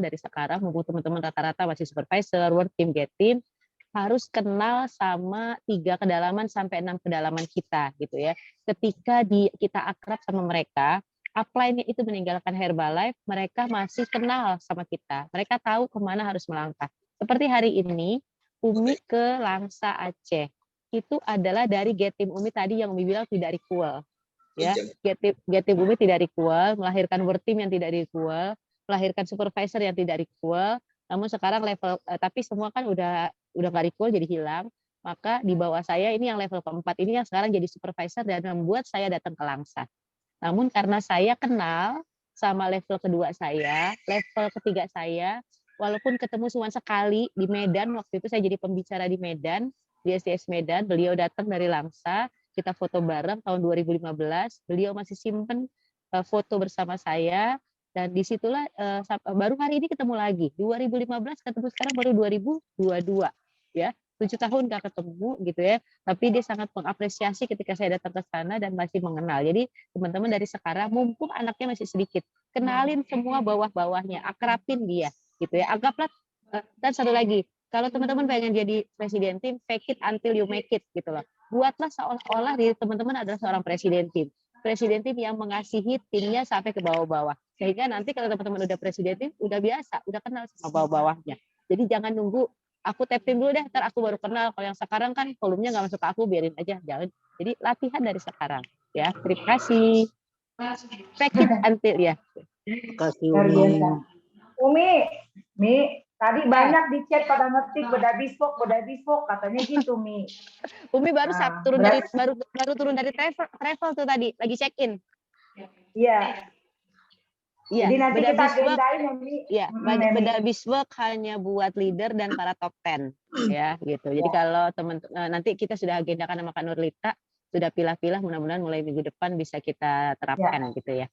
mumpung teman-teman rata-rata masih supervisor, work team, get team, harus kenal sama 3 kedalaman sampai 6 kedalaman kita gitu ya. Ketika kita akrab sama mereka, upline-nya itu meninggalkan Herbalife, mereka masih kenal sama kita. Mereka tahu kemana harus melangkah. Seperti hari ini, Umi ke Langsa Aceh. Itu adalah dari get team Umi tadi yang Umi bilang tidak recall. Ya, get team Umi tidak recall, melahirkan work team yang tidak recall, melahirkan supervisor yang tidak recall. Namun sekarang level tapi semua kan udah nggak recall jadi hilang. Maka di bawah saya ini yang level keempat ini yang sekarang jadi supervisor dan membuat saya datang ke Langsa. Namun karena saya kenal sama level kedua saya, level ketiga saya, walaupun ketemu cuma sekali di Medan, waktu itu saya jadi pembicara di Medan, di STS Medan, beliau datang dari Langsa, kita foto bareng tahun 2015, beliau masih simpen foto bersama saya, Dan disitulah baru hari ini ketemu lagi. 2015 ketemu, sekarang baru 2022 ya. 7 tahun gak ketemu gitu ya. Tapi dia sangat mengapresiasi ketika saya datang ke sana dan masih mengenal. Jadi teman-teman dari sekarang, mumpung anaknya masih sedikit, kenalin semua bawah-bawahnya, akrabin dia gitu ya. Anggaplah dan satu lagi, kalau teman-teman pengen jadi presiden tim, fake it until you make it gitu loh. Buatlah seolah-olah diri teman-teman adalah seorang presiden tim. Presiden tim yang mengasihi timnya sampai ke bawah-bawah. Sehingga nanti kalau teman-teman udah presiden tim, udah biasa, udah kenal sama bawah-bawahnya. Jadi jangan nunggu aku tap tim dulu deh, ntar aku baru kenal. Kalau yang sekarang kan volumenya nggak masuk ke aku, biarin aja, jangan. Jadi latihan dari sekarang ya. Terima kasih. Fake it until ya. Terima kasih Luar Umi. biasa. Mi, tadi banyak di chat pada ngetik beda besok katanya gitu, Mi. Umi baru Nah, turun dari baru turun dari travel tuh tadi, lagi check in. Iya. Iya, Jadi nanti beda kita biswork, agendain ya, Mi. ya, beda biswork hanya buat leader dan para top 10 ya gitu. Jadi kalau nanti kita sudah agendakan sama Kak Nurlita, sudah pilah-pilah, mudah-mudahan mulai minggu depan bisa kita terapkan gitu ya.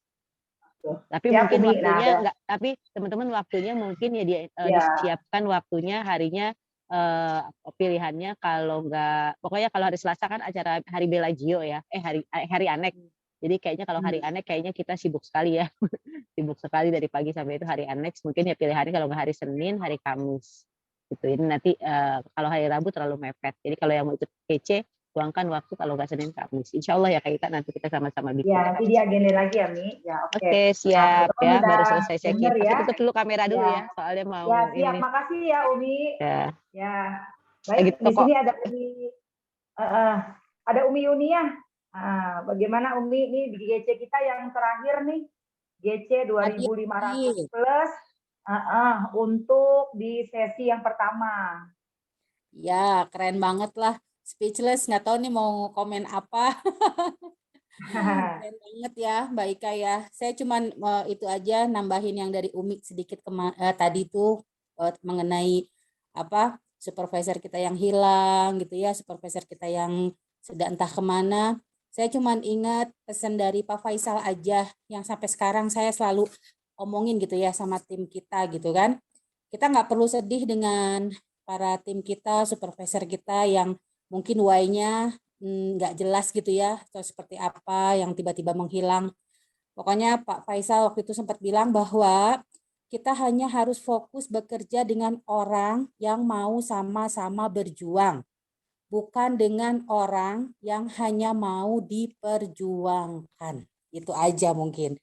Tapi Ya, mungkin Umi. waktunya Nah, enggak, tapi teman-teman waktunya mungkin ya Ya. disiapkan waktunya harinya, pilihannya kalau enggak, pokoknya kalau hari Selasa kan acara Hari Bellagio ya, hari Anek. Jadi kayaknya kalau hari Anek kayaknya kita sibuk sekali ya. Sibuk sekali dari pagi sampai itu hari Anek, mungkin ya pilihannya kalau nggak hari Senin, hari Kamis. Gitu. Ini nanti kalau hari Rabu terlalu mepet. Jadi kalau yang mau ikut PC, luangkan waktu kalau nggak Senin, Kamis. Insya Allah ya Kak Ita, nanti kita sama-sama bikin. Ya, nanti diagendain lagi ya, Mi. Ya, oke. Oke, siap Nah, ya. udah Baru selesai check-in. denger Aku ya. tutup dulu kamera dulu ya, soalnya mau Ya, siap. ini. Makasih ya, Umi. Ya. Ya. Lagi Baik, di toko. sini ada Umi ada Umi Yunia. Bagaimana Umi ini di GC kita yang terakhir nih, GC 2.500 plus untuk di sesi yang pertama. Ya, keren banget lah. Speechless, nggak tahu nih mau komen apa. Keren banget ya, Mbak Ika ya. Saya cuman itu aja nambahin yang dari Umi sedikit tadi tuh mengenai apa supervisor kita yang hilang gitu ya, supervisor kita yang sudah entah kemana. Saya cuman ingat pesan dari Pak Faisal aja yang sampai sekarang saya selalu omongin gitu ya sama tim kita gitu kan. Kita nggak perlu sedih dengan para tim kita, supervisor kita yang mungkin why-nya nggak jelas gitu ya, atau seperti apa yang tiba-tiba menghilang. Pokoknya Pak Faisal waktu itu sempat bilang bahwa kita hanya harus fokus bekerja dengan orang yang mau sama-sama berjuang, bukan dengan orang yang hanya mau diperjuangkan. Itu aja mungkin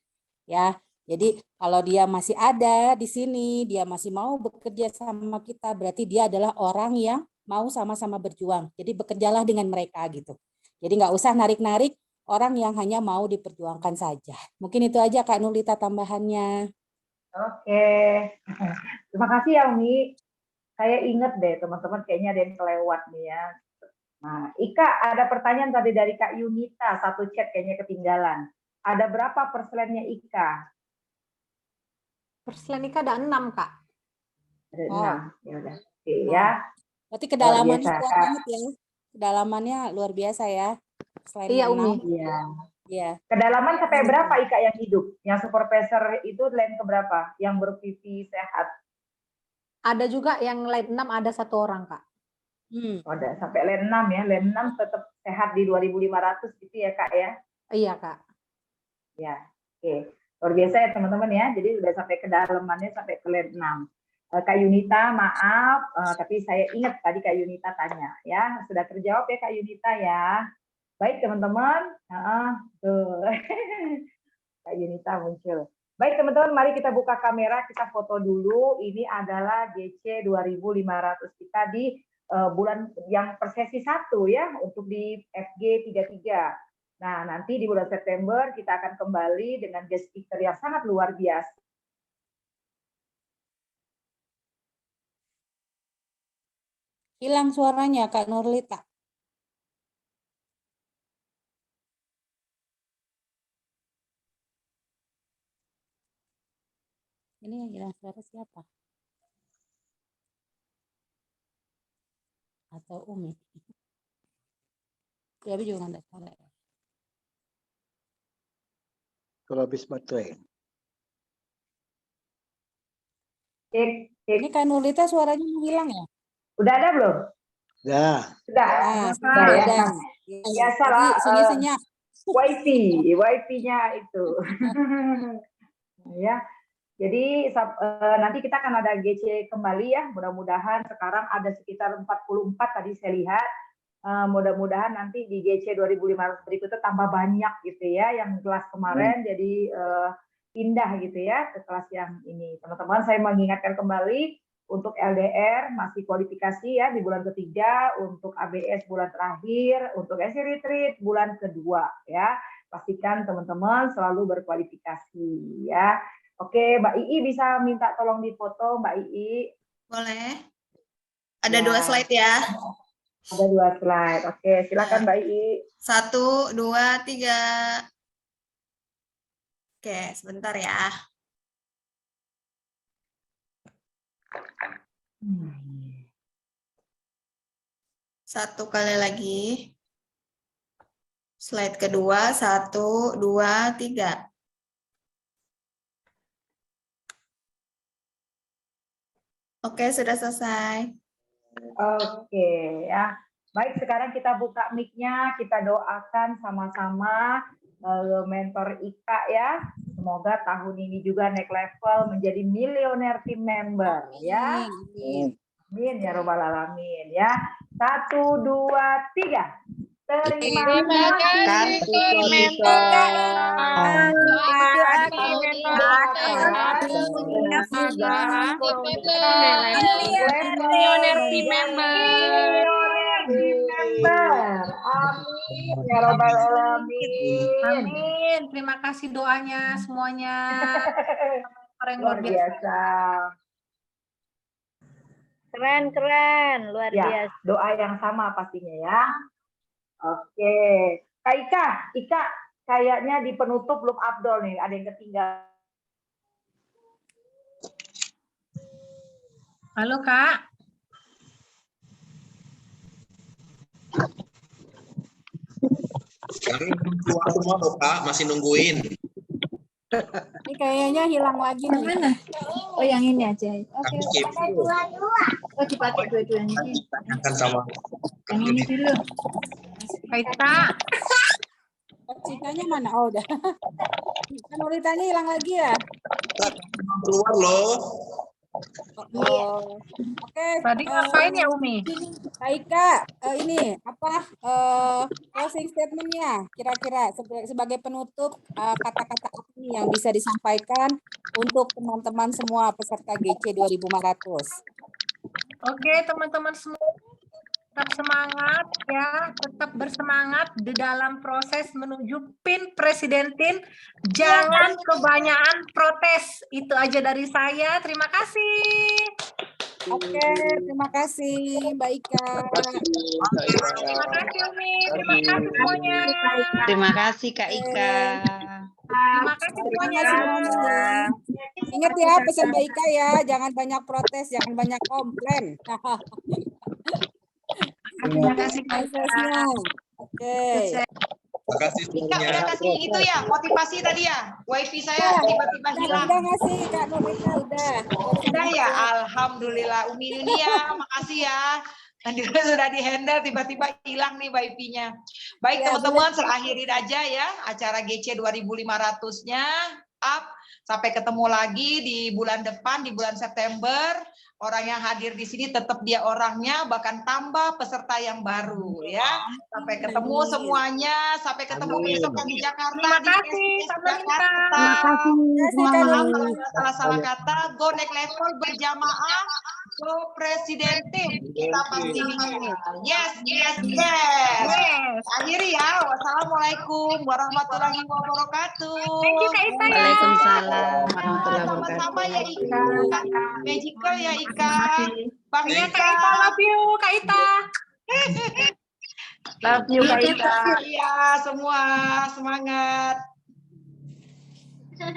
ya. Jadi kalau dia masih ada di sini, dia masih mau bekerja sama kita, berarti dia adalah orang yang mau sama-sama berjuang. Jadi bekerjalah dengan mereka gitu. Jadi nggak usah narik-narik orang yang hanya mau diperjuangkan saja. Mungkin itu aja Kak Nurlita tambahannya. Oke. Terima kasih ya Umi. Saya ingat deh teman-teman, kayaknya ada yang kelewat nih ya. Nah, Ika, ada pertanyaan tadi dari Kak Yunita, satu chat kayaknya ketinggalan. Ada berapa persennya Ika? Perslen Ika ada 6, Kak. Ada 6. Ya udah. Oke ya. Berarti kedalamannya kuat banget ya. Kedalamannya luar biasa ya. Selain Iya, Umi. Iya. Iya. Kedalaman sampai berapa Ika yang hidup? Yang supervisor itu line keberapa? Yang berpipi sehat? Ada juga yang line 6, ada 1 orang, Kak. Ada sampai line 6 ya. Line 6 tetap sehat di 2.500 gitu ya, Kak ya? Iya, Kak. Ya, oke. Luar biasa ya teman-teman ya. Jadi udah sampai kedalamannya sampai ke line 6. Kak Yunita, maaf, tapi saya ingat tadi Kak Yunita tanya ya. Sudah terjawab ya Kak Yunita ya. Baik teman-teman. Kak Yunita muncul. Baik teman-teman, mari kita buka kamera, kita foto dulu. Ini adalah GC 2.500 kita di bulan yang per sesi 1 ya, untuk di FG 33. Nah, nanti di bulan September kita akan kembali dengan guest speaker yang sangat luar biasa. Hilang suaranya Kak Nurlita. Ini yang hilang suara siapa? Atau Umi? Ya, juga nggak salah ya. Kalau habis baterai. Ini Kak Nurlita suaranya hilang ya? Udah ada belum? Ya. Sudah. Ah, Sudah ya. sudah. Biasalah. Tadi sini senyap. Wifi-nya itu. Ya. Jadi nanti kita akan ada GC kembali ya. Mudah-mudahan sekarang ada sekitar 44 tadi saya lihat. Mudah-mudahan nanti di GC 2.500 berikutnya tambah banyak gitu ya. Yang kelas kemarin jadi pindah gitu ya ke kelas yang ini. Teman-teman, saya mengingatkan kembali untuk LDR masih kualifikasi ya di bulan ketiga, untuk ABS bulan terakhir, untuk SC Retreat bulan kedua ya. Pastikan teman-teman selalu berkualifikasi ya. Oke, Mbak Ii bisa minta tolong difoto, Mbak Ii. Boleh. Ada 2 slide ya. Ada 2 slide. Oke, silakan Mbak Ii. 1, 2, 3. Oke, sebentar ya. Satu kali lagi. Slide kedua, 1, 2, 3. Oke, sudah selesai. Oke ya. Baik, sekarang kita buka mic-nya, kita doakan sama-sama mentor Ika ya. Semoga tahun ini juga naik level menjadi millionaire team member ya. Amin ya robbal alamin ya. 1, 2, 3. Terima kasih Amin ya robbal alamin. Amin. Terima kasih doanya semuanya. Luar biasa. Keren, luar Ya, biasa. doa yang sama pastinya ya. Oke, Kak Ika, kayaknya di penutup belum Abdul nih, ada yang ketinggalan. Halo Kak. Kami belum keluar semua loh, Kak, masih nungguin. Ini kayaknya hilang lagi nih. Mana? Oh, yang ini aja. Kami Oke. kepo. Oh, dipakai dua-duanya. Tanyakan sama Yang ini dulu. Kaita. Cikanya mana? Oh, udah. Nuritanya hilang lagi ya? Keluar loh. Oh. Oke. Tadi ngapain ya Umi? Kak Ika, ini apa closing statement-nya kira-kira sebagai penutup, kata-kata apa nih yang bisa disampaikan untuk teman-teman semua peserta GC 2.500? Oke, teman-teman semua tetap semangat ya, tetap bersemangat di dalam proses menuju PIN Presidentin. Jangan kebanyakan protes. Itu aja dari saya. Terima kasih. Oke, terima kasih Mbak Ika. Terima kasih Umi. Terima kasih semuanya. Terima kasih Kak Ika. Terima kasih semuanya. Ingat ya pesan Mbak Ika ya, jangan banyak protes, jangan banyak komplain. Terima kasih Kak Ika. Oke. Terima kasih Ika semuanya. udah kasih itu ya, motivasi tadi ya. Wifi saya tiba-tiba hilang. Udah ngasih Kak Nurita, udah. Udah ya, alhamdulillah. Umi Dunia, makasih ya. Dan sudah di-handle, tiba-tiba hilang nih wifi-nya. Baik teman-teman, akhirin aja ya acara GC 2.500-nya. Up. Sampai ketemu lagi di bulan depan, di bulan September. Orang yang hadir di sini tetap dia orangnya, bahkan tambah peserta yang baru ya. Sampai ketemu semuanya, sampai ketemu besok di Jakarta. Terima kasih, Jakarta. Maaf kalau salah kata. Go next level berjamaah, go Presidentin. Kita pasti bisa. Yes. Akhiri ya. Wassalamualaikum warahmatullahi wabarakatuh. Thank you Kak Ika ya. Waalaikumsalam warahmatullahi wabarakatuh. Sama-sama ya Ika. Magical ya Ika. Bang Iya Ika. Kak Ita, love you Kak Ita. Love you Kak Ika. Iya semua semangat.